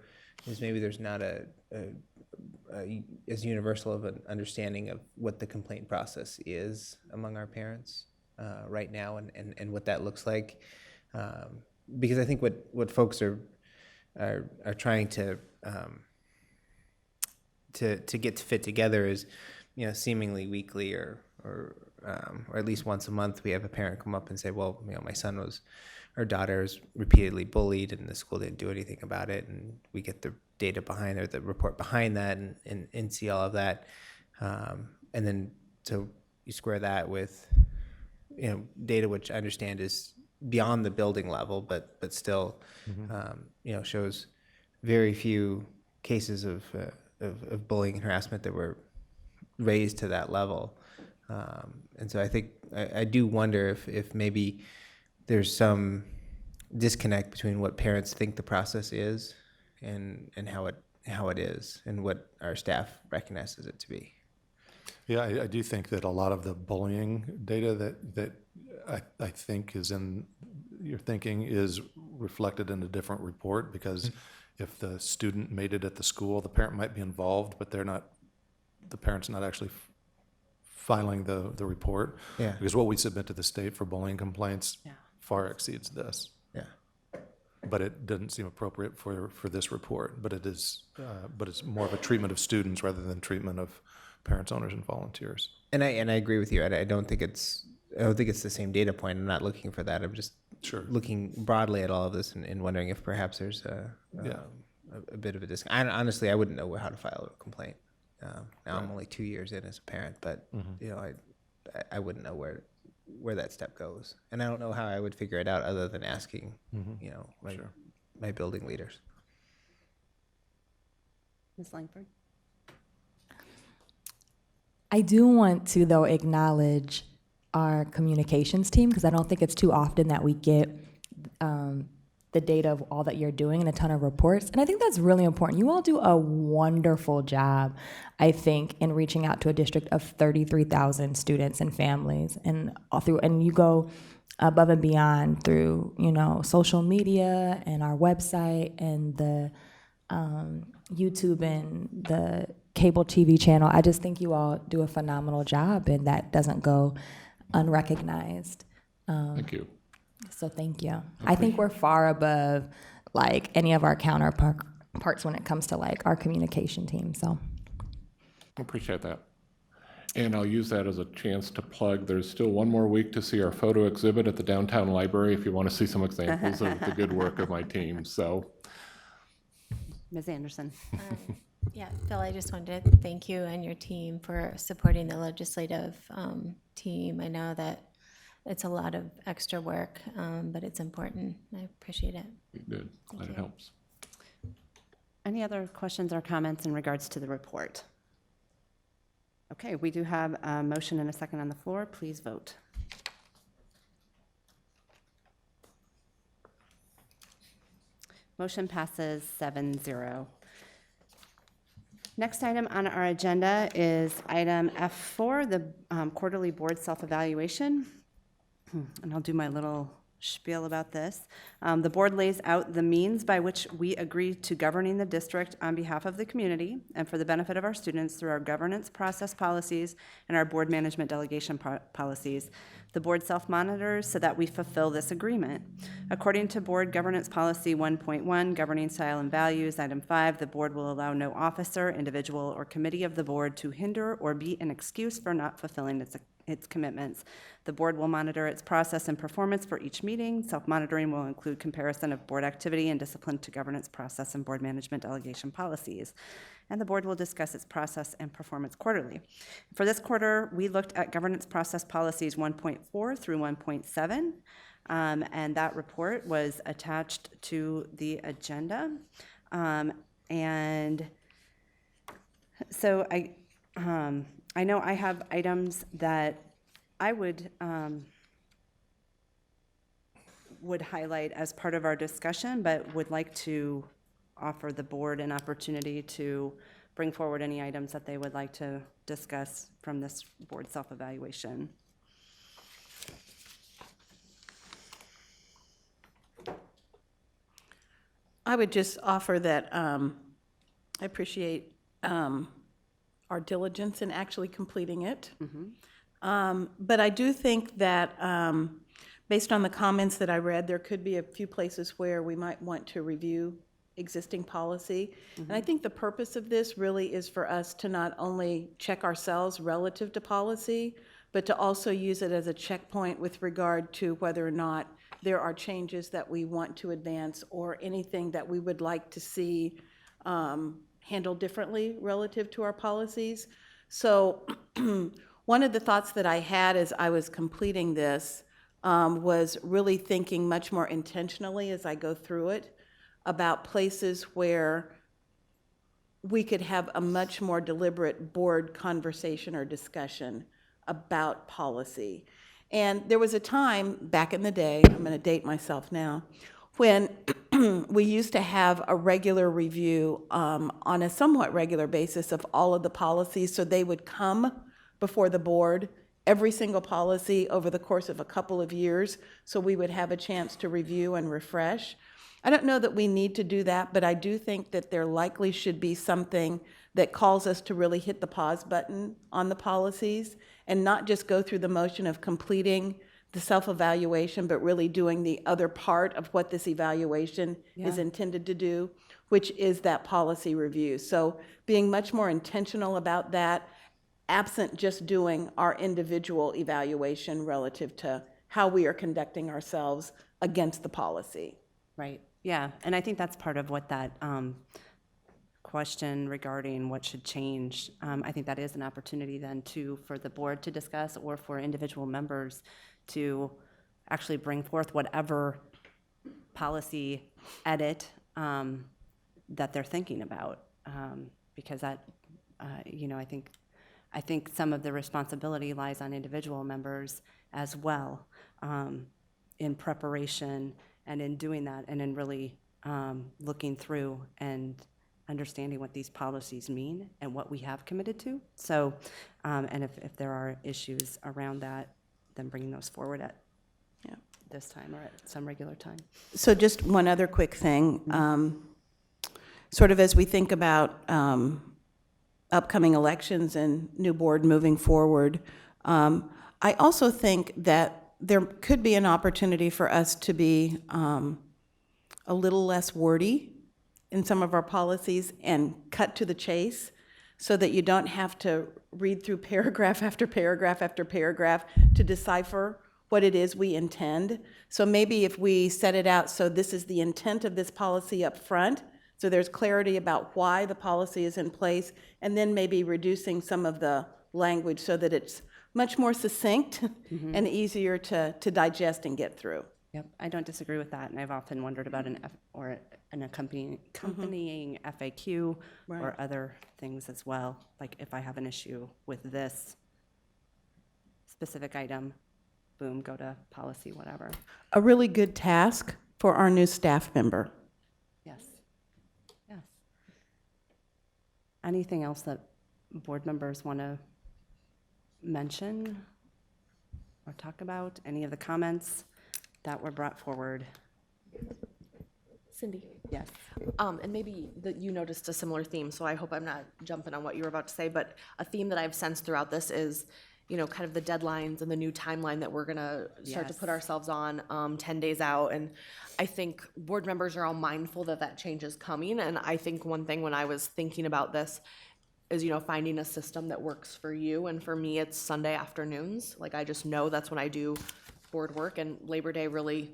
is maybe there's not as universal of an understanding of what the complaint process is among our parents right now, and what that looks like, because I think what folks are trying to get to fit together is, seemingly weekly or at least once a month we have a parent come up and say, well, my son or daughter is repeatedly bullied and the school didn't do anything about it, and we get the data behind, or the report behind that, and see all of that, and then so you square that with data which I understand is beyond the building level, but still shows very few cases of bullying and harassment that were raised to that level, and so I think I do wonder if maybe there's some disconnect between what parents think the process is and how it is, and what our staff recognizes it to be. Yeah, I do think that a lot of the bullying data that I think is in your thinking is reflected in a different report, because if the student made it at the school, the parent might be involved, but the parent's not actually filing the report. Yeah. Because what we submit to the state for bullying complaints far exceeds this. Yeah. But it doesn't seem appropriate for this report, but it is, but it's more of a treatment of students rather than treatment of parents, owners, and volunteers. And I agree with you. I don't think it's the same data point. I'm not looking for that. I'm just looking broadly at all of this and wondering if perhaps there's a bit of a disconnect. Honestly, I wouldn't know how to file a complaint. Now I'm only 2 years in as a parent, but I wouldn't know where that step goes, and I don't know how I would figure it out other than asking my building leaders. Ms. Langford? I do want to, though, acknowledge our communications team, because I don't think it's too often that we get the data of all that you're doing and a ton of reports. And I think that's really important. You all do a wonderful job, I think, in reaching out to a district of 33,000 students and families, and you go above and beyond through, social media and our website and the YouTube and the cable TV channel. I just think you all do a phenomenal job, and that doesn't go unrecognized. Thank you. So thank you. I think we're far above like any of our counterparts when it comes to like our communication team. So Appreciate that. And I'll use that as a chance to plug, there's still one more week to see our photo exhibit at the downtown library if you want to see some examples of the good work of my team, so. Ms. Anderson. Yeah, Phil, I just wanted to thank you and your team for supporting the legislative team. I know that it's a lot of extra work, but it's important. I appreciate it. Good, glad it helps. Any other questions or comments in regards to the report? Okay, we do have a motion and a second on the floor. Please vote. Motion passes 7-0. Next item on our agenda is item F4, the quarterly board self-evaluation. And I'll do my little spiel about this. The board lays out the means by which we agree to governing the district on behalf of the community and for the benefit of our students through our governance process policies and our board management delegation policies. The board self-monitors so that we fulfill this agreement. According to Board Governance Policy 1.1, Governing Style and Values, Item 5, the board will allow no officer, individual, or committee of the board to hinder or be an excuse for not fulfilling its commitments. The board will monitor its process and performance for each meeting. Self-monitoring will include comparison of board activity and discipline to governance process and board management delegation policies. And the board will discuss its process and performance quarterly. For this quarter, we looked at governance process policies 1.4 through 1.7, and that report was attached to the agenda. And so I know I have items that I would highlight as part of our discussion, but would like to offer the board an opportunity to bring forward any items that they would like to discuss from this board self-evaluation. I would just offer that I appreciate our diligence in actually completing it. But I do think that based on the comments that I read, there could be a few places where we might want to review existing policy. And I think the purpose of this really is for us to not only check ourselves relative to policy, but to also use it as a checkpoint with regard to whether or not there are changes that we want to advance or anything that we would like to see handled differently relative to our policies. So one of the thoughts that I had as I was completing this was really thinking much more intentionally as I go through it about places where we could have a much more deliberate board conversation or discussion about policy. And there was a time back in the day, I'm going to date myself now, when we used to have a regular review on a somewhat regular basis of all of the policies. So they would come before the board, every single policy over the course of a couple of years, so we would have a chance to review and refresh. I don't know that we need to do that, but I do think that there likely should be something that calls us to really hit the pause button on the policies and not just go through the motion of completing the self-evaluation, but really doing the other part of what this evaluation is intended to do, which is that policy review. So being much more intentional about that, absent just doing our individual evaluation relative to how we are conducting ourselves against the policy. Right, yeah, and I think that's part of what that question regarding what should change, I think that is an opportunity then for the board to discuss or for individual members to actually bring forth whatever policy edit that they're thinking about, because that, I think some of the responsibility lies on individual members as well in preparation and in doing that and in really looking through and understanding what these policies mean and what we have committed to. So, and if there are issues around that, then bringing those forward at this time or at some regular time. So just one other quick thing. Sort of as we think about upcoming elections and new board moving forward, I also think that there could be an opportunity for us to be a little less wordy in some of our policies and cut to the chase so that you don't have to read through paragraph after paragraph after paragraph to decipher what it is we intend. So maybe if we set it out, so this is the intent of this policy up front, so there's clarity about why the policy is in place, and then maybe reducing some of the language so that it's much more succinct and easier to digest and get through. Yep, I don't disagree with that, and I've often wondered about an accompanying FAQ or other things as well. Like if I have an issue with this specific item, boom, go to policy, whatever. A really good task for our new staff member. Yes, yes. Anything else that board members want to mention or talk about? Any of the comments that were brought forward? Cindy. Yes. And maybe that you noticed a similar theme, so I hope I'm not jumping on what you were about to say, but a theme that I've sensed throughout this is, you know, kind of the deadlines and the new timeline that we're gonna start to put ourselves on 10 days out. And I think board members are all mindful that that change is coming. And I think one thing when I was thinking about this is, you know, finding a system that works for you. And for me, it's Sunday afternoons. Like I just know that's when I do board work, and Labor Day really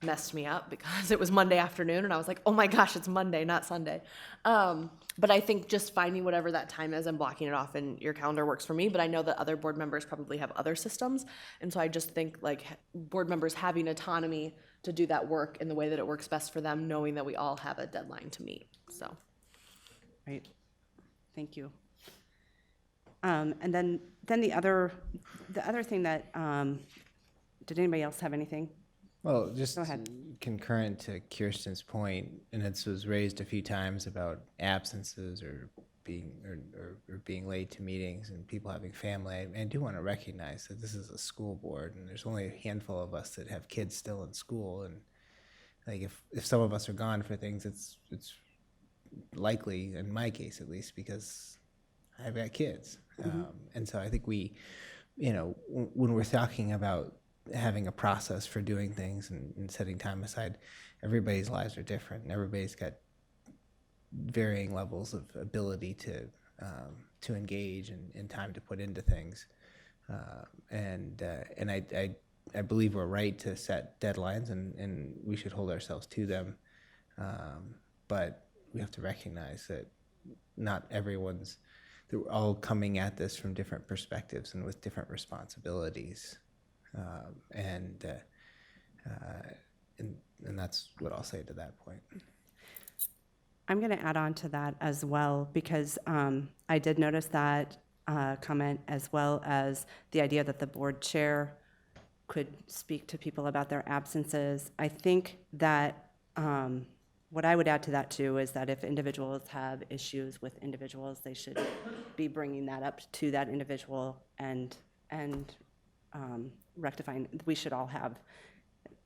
messed me up because it was Monday afternoon and I was like, oh my gosh, it's Monday, not Sunday. But I think just finding whatever that time is and blocking it off in your calendar works for me, but I know that other board members probably have other systems. And so I just think like board members having autonomy to do that work in the way that it works best for them, knowing that we all have a deadline to meet, so. Right, thank you. And then the other thing that, did anybody else have anything? Well, just Go ahead. concurrent to Kirsten's point, and it was raised a few times about absences or being late to meetings and people having family. I do want to recognize that this is a school board, and there's only a handful of us that have kids still in school. And like if some of us are gone for things, it's likely, in my case at least, because I've got kids. And so I think we, you know, when we're talking about having a process for doing things and setting time aside, everybody's lives are different, and everybody's got varying levels of ability to engage and time to put into things. And I believe we're right to set deadlines, and we should hold ourselves to them. But we have to recognize that not everyone's, they're all coming at this from different perspectives and with different responsibilities. And that's what I'll say to that point. I'm going to add on to that as well, because I did notice that comment, as well as the idea that the board chair could speak to people about their absences. I think that what I would add to that too is that if individuals have issues with individuals, they should be bringing that up to that individual and rectifying. We should all have,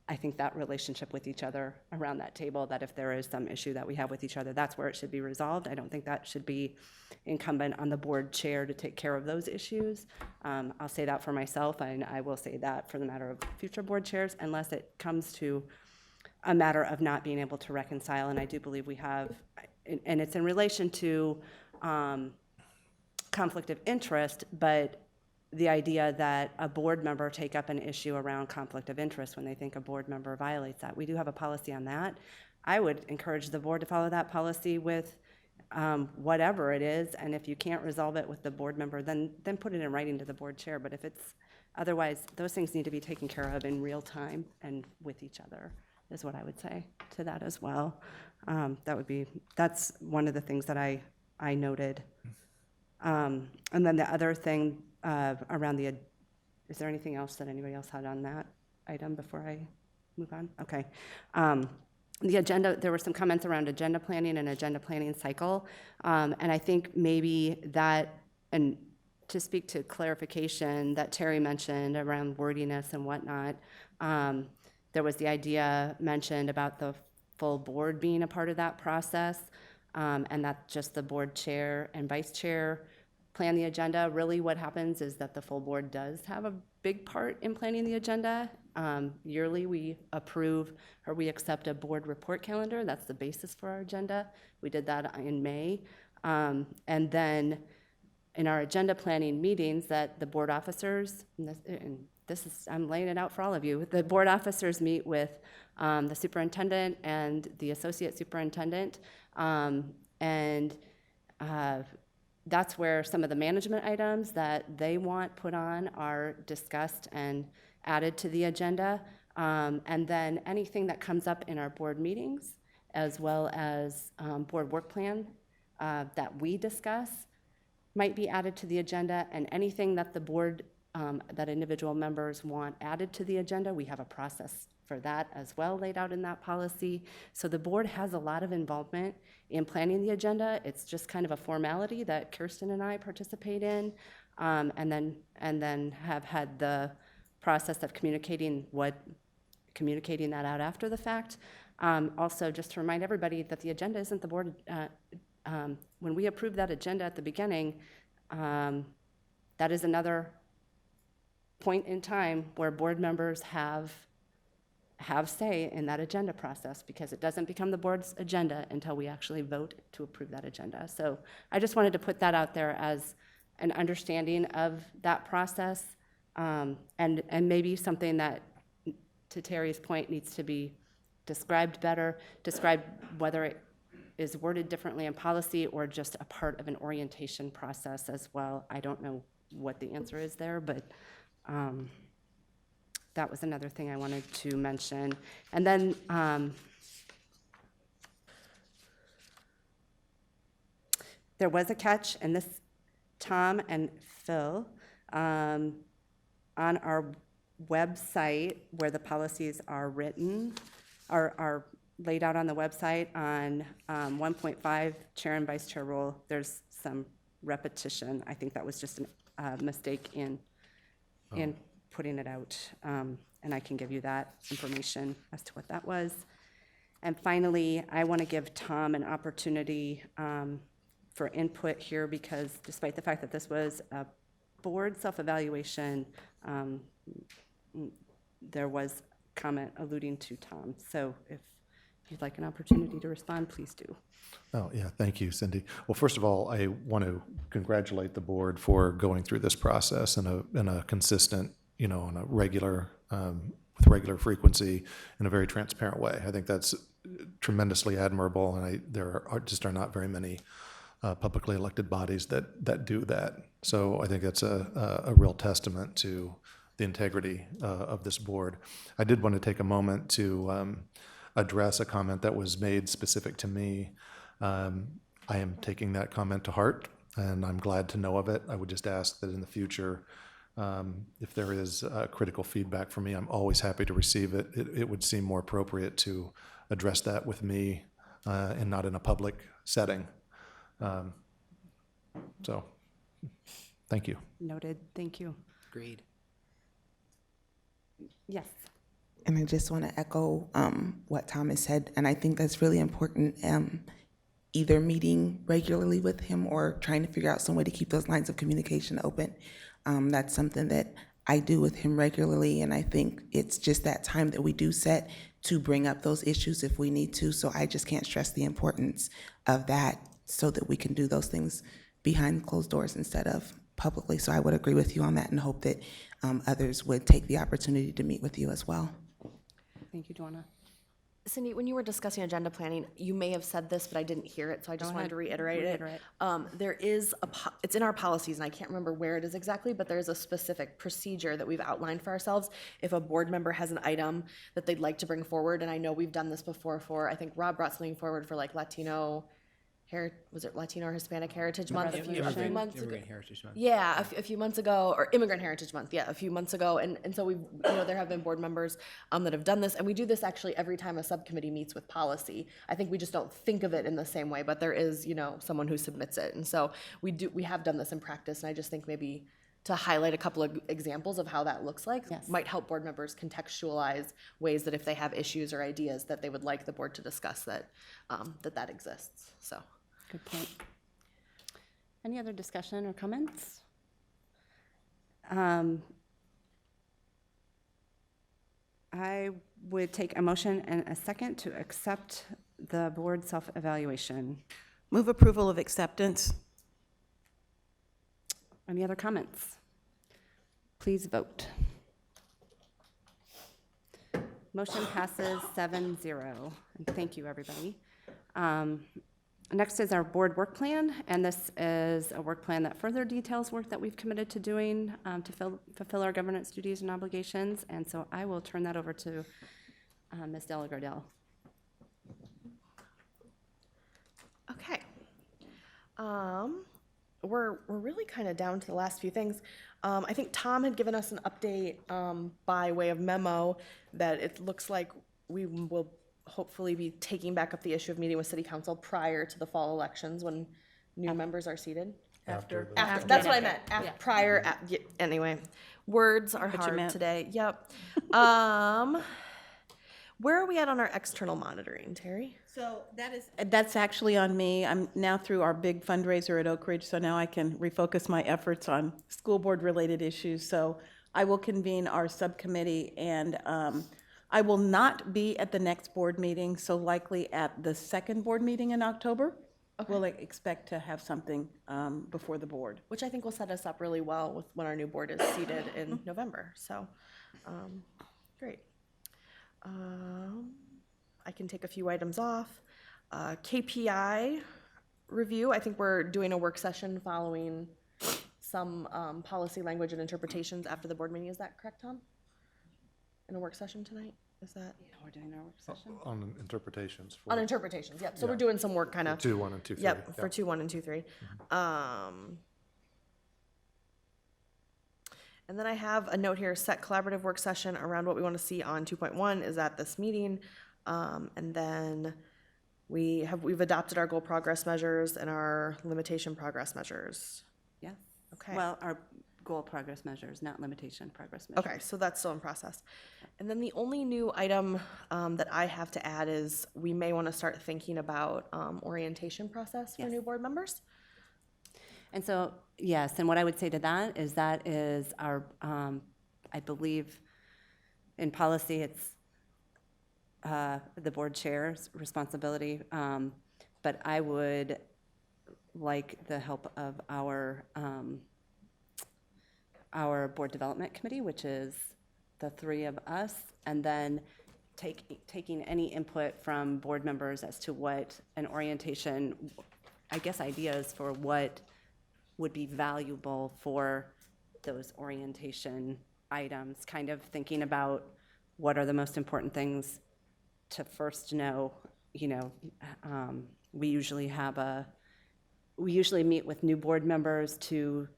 I think, that relationship with each other around that table, that if there is some issue that we have with each other, that's where it should be resolved. I don't think that should be incumbent on the board chair to take care of those issues. I'll say that for myself, and I will say that for the matter of future board chairs, unless it comes to a matter of not being able to reconcile. And I do believe we have, and it's in relation to conflict of interest, but the idea that a board member take up an issue around conflict of interest when they think a board member violates that. We do have a policy on that. I would encourage the board to follow that policy with whatever it is, and if you can't resolve it with the board member, then put it in writing to the board chair. But if it's otherwise, those things need to be taken care of in real time and with each other, is what I would say to that as well. That's one of the things that I noted. And then the other thing around is there anything else that anybody else had on that item before I move on? Okay. The agenda, there were some comments around agenda planning and agenda planning cycle. And I think maybe that, and to speak to clarification that Terry mentioned around wordiness and whatnot, there was the idea mentioned about the full board being a part of that process, and that just the board chair and vice chair plan the agenda. Really what happens is that the full board does have a big part in planning the agenda, Yearly, we approve or we accept a board report calendar. That's the basis for our agenda. We did that in May. And then in our agenda planning meetings that the board officers, and this is, I'm laying it out for all of you, the board officers meet with the superintendent and the associate superintendent. That's where some of the management items that they want put on are discussed and added to the agenda. And then anything that comes up in our board meetings, as well as board work plan that we discuss, might be added to the agenda, and anything that the board, that individual members want added to the agenda, we have a process for that as well laid out in that policy. So the board has a lot of involvement in planning the agenda. It's just kind of a formality that Kirsten and I participate in, and then have had the process of communicating that out after the fact. Also, just to remind everybody that the agenda isn't the board. When we approve that agenda at the beginning, that is another point in time where board members have say in that agenda process, because it doesn't become the board's agenda until we actually vote to approve that agenda. So I just wanted to put that out there as an understanding of that process, and maybe something that, to Terry's point, needs to be described better, described whether it is worded differently in policy or just a part of an orientation process as well. I don't know what the answer is there, but that was another thing I wanted to mention. And then there was a catch, and this, Tom and Phil, on our website where the policies are written, are laid out on the website on 1.5 chair and vice chair role. There's some repetition. I think that was just a mistake in putting it out, and I can give you that information as to what that was. And finally, I want to give Tom an opportunity for input here, because despite the fact that this was a board self-evaluation, there was comment alluding to Tom. So if you'd like an opportunity to respond, please do. Oh, yeah, thank you, Cindy. Well, first of all, I want to congratulate the board for going through this process in a consistent, on a regular, with regular frequency, in a very transparent way. I think that's tremendously admirable, and there are not very many publicly elected bodies that do that. So I think that's a real testament to the integrity of this board. I did want to take a moment to address a comment that was made specific to me. I am taking that comment to heart, and I'm glad to know of it. I would just ask that in the future, if there is critical feedback from me, I'm always happy to receive it. It would seem more appropriate to address that with me and not in a public setting. So, thank you. Noted. Thank you. Agreed. Yes. And I just want to echo what Thomas said, and I think that's really important, either meeting regularly with him or trying to figure out some way to keep those lines of communication open. That's something that I do with him regularly, and I think it's just that time that we do set to bring up those issues if we need to. So I just can't stress the importance of that, so that we can do those things behind closed doors instead of publicly. So I would agree with you on that and hope that others would take the opportunity to meet with you as well. Thank you, Donna. Cindy, when you were discussing agenda planning, you may have said this, but I didn't hear it, so I just wanted to reiterate it. There is it's in our policies, and I can't remember where it is exactly, but there's a specific procedure that we've outlined for ourselves. If a board member has an item that they'd like to bring forward, and I know we've done this before I think Rob brought something forward for like Latino or Hispanic Heritage Month a few months ago? Immigrant Heritage Month. Yeah, a few months ago, or Immigrant Heritage Month, yeah, a few months ago. And so we've, there have been board members that have done this, and we do this actually every time a subcommittee meets with policy. I think we just don't think of it in the same way, but there is, someone who submits it. And so we have done this in practice, and I just think maybe to highlight a couple of examples of how that looks like might help board members contextualize ways that if they have issues or ideas that they would like the board to discuss that exists, so. Good point. Any other discussion or comments? I would take a motion and a second to accept the board self-evaluation. Move approval of acceptance. Any other comments? Please vote. Motion passes 7-0. And thank you, everybody. Next is our board work plan, and this is a work plan that further details work that we've committed to doing to fulfill our governance duties and obligations. And so I will turn that over to Ms. Delagardelle. Okay. We're really kind of down to the last few things. I think Tom had given us an update by way of memo that it looks like we will hopefully be taking back up the issue of meeting with city council prior to the fall elections when new members are seated. After. That's what I meant. Prior. Anyway, words are you hard meant. today. Yep. Where are we at on our external monitoring, Terry? So that's actually on me. I'm now through our big fundraiser at Oak Ridge, so now I can refocus my efforts on school board related issues. So I will convene our subcommittee, and I will not be at the next board meeting, so likely at the second board meeting in October. We'll expect to have something before the board. Which I think will set us up really well with when our new board is seated in November. So, great. I can take a few items off. KPI review, I think we're doing a work session following some policy language and interpretations after the board meeting. Is that correct, Tom? In a work session tonight? Is that? Yeah, we're doing our work session. On interpretations. For On interpretations, yep. So Yeah. we're doing some work kind of. 2.1 and 2.3. Yep, for 2.1 and 2.3. And then I have a note here, set collaborative work session around what we want to see on 2.1 is at this meeting. And then we've adopted our goal progress measures and our limitation progress measures. Yes. Okay. Well, our goal progress measures, not limitation progress measures. Okay, so that's still in process. And then the only new item that I have to add is we may want to start thinking about orientation process for Yes. new board members. And so, yes, and what I would say to that is our, I believe in policy, it's the board chair's responsibility, but I would like the help of our board development committee, which is the three of us, and then taking any input from board members as to what an orientation, I guess ideas for what would be valuable for those orientation items, kind of thinking about what are the most important things to first know. You know, we usually meet with new board members to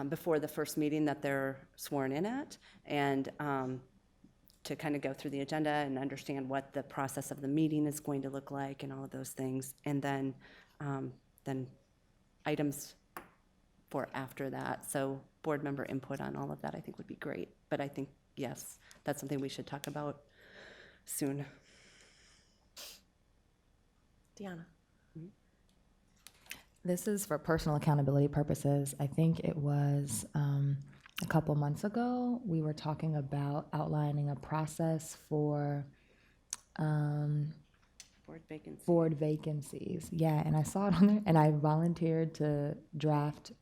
before the first meeting that they're sworn in at, and to kind of go through the agenda and understand what the process of the meeting is going to look like and all of those things, and then items for after that. So board member input on all of that I think would be great. But I think, yes, that's something we should talk about soon. Deanna. This is for personal accountability purposes. I think it was a couple months ago, we were talking about outlining a process for board vacancies. Yeah, and I saw it on there, and I volunteered to draft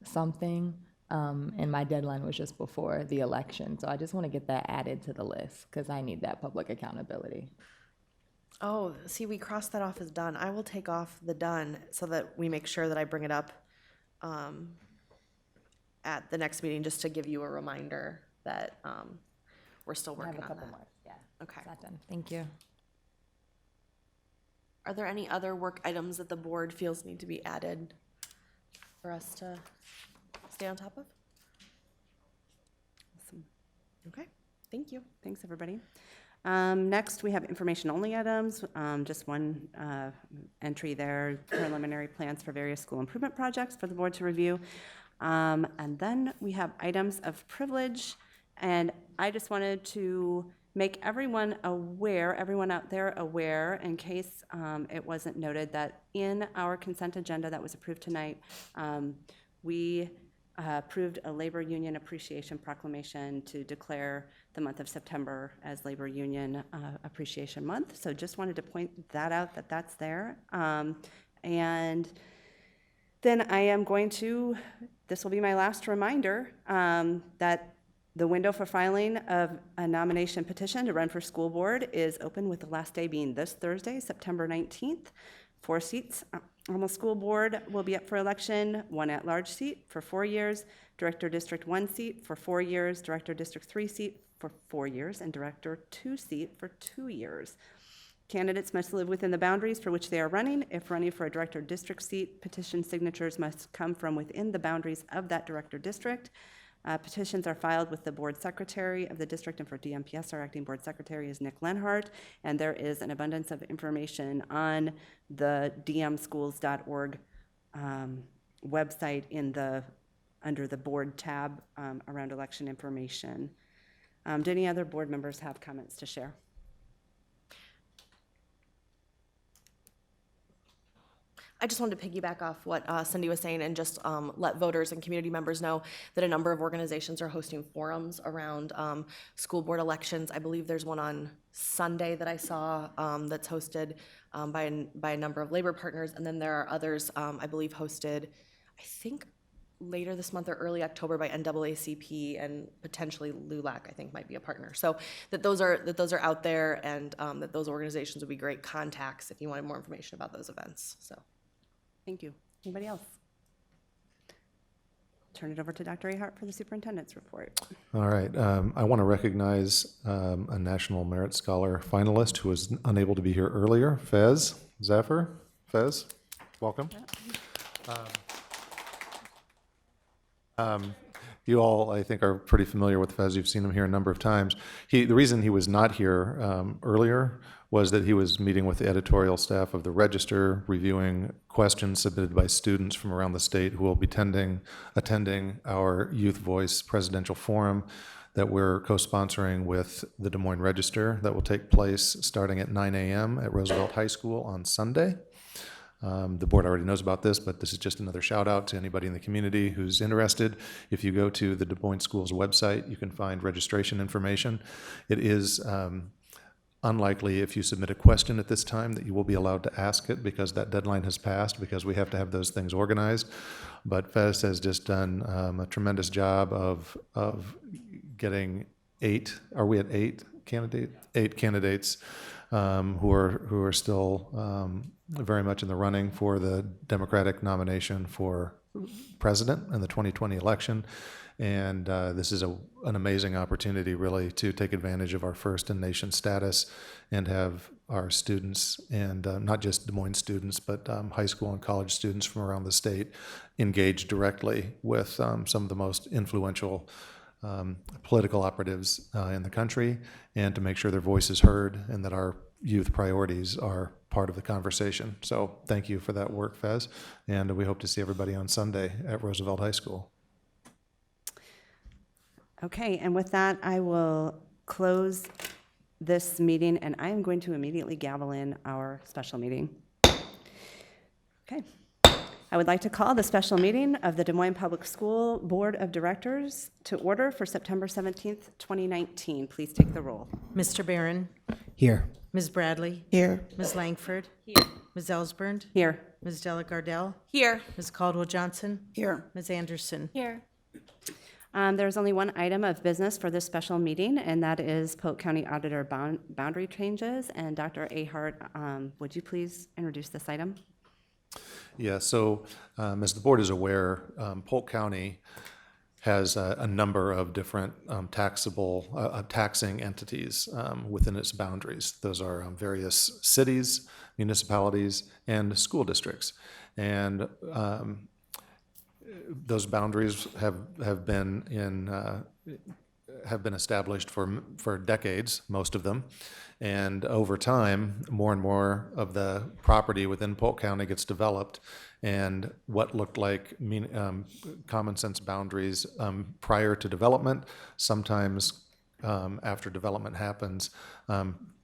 something, and my deadline was just before the election. So I just want to get that added to the list because I need that public accountability. Oh, see, we crossed that off as done. I will take off the done so that we make sure that I bring it up at the next meeting, just to give you a reminder that we're still I have working a on couple that. more. Yeah, Okay. it's not done. Thank you. Are there any other work items that the board feels need to be added for us to stay on top of? Awesome. Okay, thank you. Thanks, everybody. Next, we have information-only items, just one entry there, preliminary plans for various school improvement projects for the board to review. And then we have items of privilege, and I just wanted to make everyone aware, everyone out there aware, in case it wasn't noted, that in our consent agenda that was approved tonight, we approved a labor union appreciation proclamation to declare the month of September as Labor Union Appreciation Month. So just wanted to point that out, that that's there. And then I am going to, this will be my last reminder, that the window for filing of a nomination petition to run for school board is open, with the last day being this Thursday, September 19th. 4 seats on the school board will be up for election, 1 at-large seat for 4 years, Director District 1 seat for 4 years, Director District 3 seat for 4 years, and Director 2 seat for 2 years. Candidates must live within the boundaries for which they are running. If running for a Director District seat, petition signatures must come from within the boundaries of that Director District. Petitions are filed with the board secretary of the district, and for DMPS, our acting board secretary is Nick Lenhart, and there is an abundance of information on the dmschools.org website under the board tab around election information. Do any other board members have comments to share? I just wanted to piggyback off what Cindy was saying and just let voters and community members know that a number of organizations are hosting forums around school board elections. I believe there's one on Sunday that I saw that's hosted by a number of labor partners, and then there are others, I believe, hosted, I think, later this month or early October by NAACP, and potentially LULAC, I think, might be a partner. So that those are out there, and that those organizations would be great contacts if you wanted more information about those events. So. Thank you. Anybody else? Turn it over to Dr. Ahart for the superintendent's report. All right. I want to recognize a National Merit Scholar finalist who was unable to be here earlier, Fez Zaffer. Fez, welcome. You all, I think, are pretty familiar with Fez. You've seen him here a number of times. The reason he was not here earlier was that he was meeting with the editorial staff of the Register, reviewing questions submitted by students from around the state who will be attending our Youth Voice Presidential Forum that we're co-sponsoring with the Des Moines Register, that will take place starting at 9 a.m. at Roosevelt High School on Sunday. The board already knows about this, but this is just another shout out to anybody in the community who's interested. If you go to the Des Moines Schools website, you can find registration information. It is unlikely, if you submit a question at this time, that you will be allowed to ask it, because that deadline has passed, because we have to have those things organized. But Fez has just done a tremendous job of getting 8, are we at 8 candidates? 8 candidates who are still very much in the running for the Democratic nomination for president in the 2020 election. And this is an amazing opportunity, really, to take advantage of our first-in-nation status and have our students, and not just Des Moines students, but high school and college students from around the state, engage directly with some of the most influential political operatives in the country, and to make sure their voice is heard and that our youth priorities are part of the conversation. So thank you for that work, Fez, and we hope to see everybody on Sunday at Roosevelt High School. Okay, and with that, I will close this meeting, and I am going to immediately gavel in our special meeting. Okay. I would like to call the special meeting of the Des Moines Public School Board of Directors to order for September 17th, 2019. Please take the roll. Mr. Barron? Here. Ms. Bradley? Here. Ms. Langford? Here. Ms. Ellsburn? Here. Ms. Delagardelle? Here. Ms. Caldwell-Johnson? Here. Ms. Anderson? Here. There's only one item of business for this special meeting, and that is Polk County Auditor boundary changes. And Dr. Ahart, would you please introduce this item? Yeah, so as the board is aware, Polk County has a number of different taxing entities within its boundaries. Those are various cities, municipalities, and school districts. And those boundaries have been established for decades, most of them. And over time, more and more of the property within Polk County gets developed, and what looked like common sense boundaries prior to development, sometimes after development happens,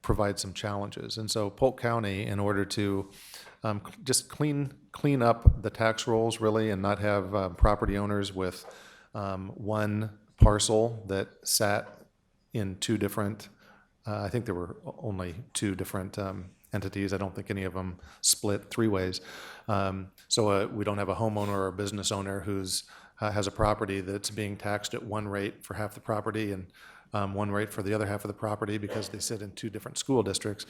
provide some challenges. And so Polk County, in order to just clean up the tax rolls, really, and not have property owners with one parcel that sat in two different, I think there were only two different entities. I don't think any of them split three ways. So we don't have a homeowner or a business owner who's has a property that's being taxed at one rate for half the property and one rate for the other half of the property because they sit in two different school districts.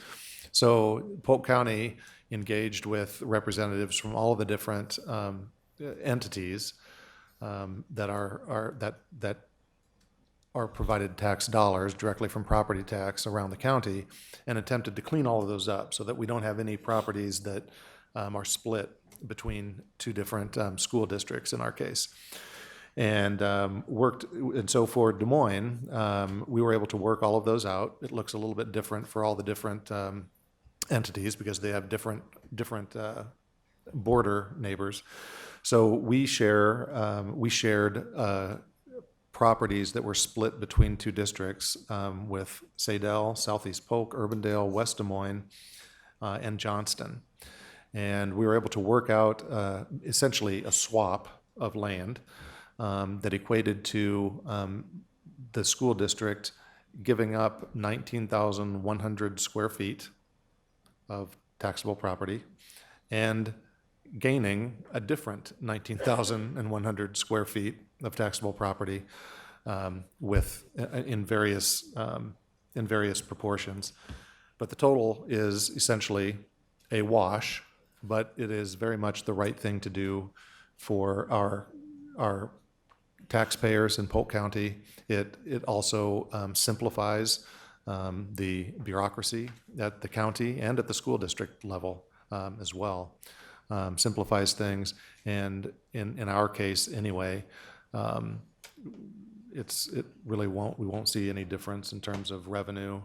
So Polk County engaged with representatives from all of the different entities that are provided tax dollars directly from property tax around the county, and attempted to clean all of those up so that we don't have any properties that are split between two different school districts in our case. And so for Des Moines, we were able to work all of those out. It looks a little bit different for all the different entities because they have different border neighbors. So we shared properties that were split between two districts with Sadell, Southeast Polk, Urbandale, West Des Moines, and Johnston. And we were able to work out essentially a swap of land that equated to the school district giving up 19,100 square feet of taxable property and gaining a different 19,100 square feet of taxable property in various proportions. But the total is essentially a wash, but it is very much the right thing to do for our taxpayers in Polk County. It also simplifies the bureaucracy at the county and at the school district level as well. Simplifies things, and in our case anyway, we won't see any difference in terms of revenue,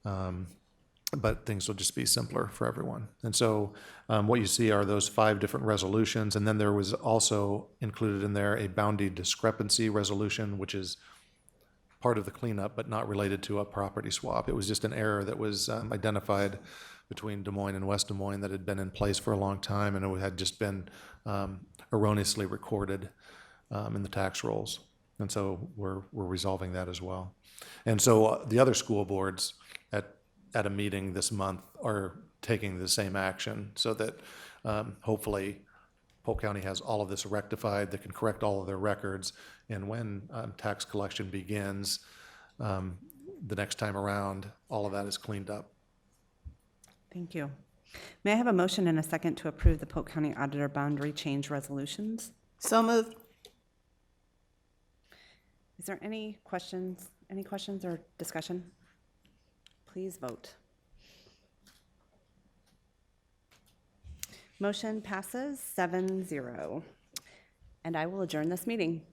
but things will just be simpler for everyone. And so what you see are those 5 different resolutions, and then there was also included in there a boundary discrepancy resolution, which is part of the cleanup, but not related to a property swap. It was just an error that was identified between Des Moines and West Des Moines that had been in place for a long time, and it had just been erroneously recorded in the tax rolls. And so we're resolving that as well. And so the other school boards at a meeting this month are taking the same action so that hopefully Polk County has all of this rectified, that can correct all of their records, and when tax collection begins the next time around, all of that is cleaned up. Thank you. May I have a motion and a second to approve the Polk County Auditor boundary change resolutions? So moved. Is there any questions or discussion? Please vote. Motion passes 7-0. And I will adjourn this meeting.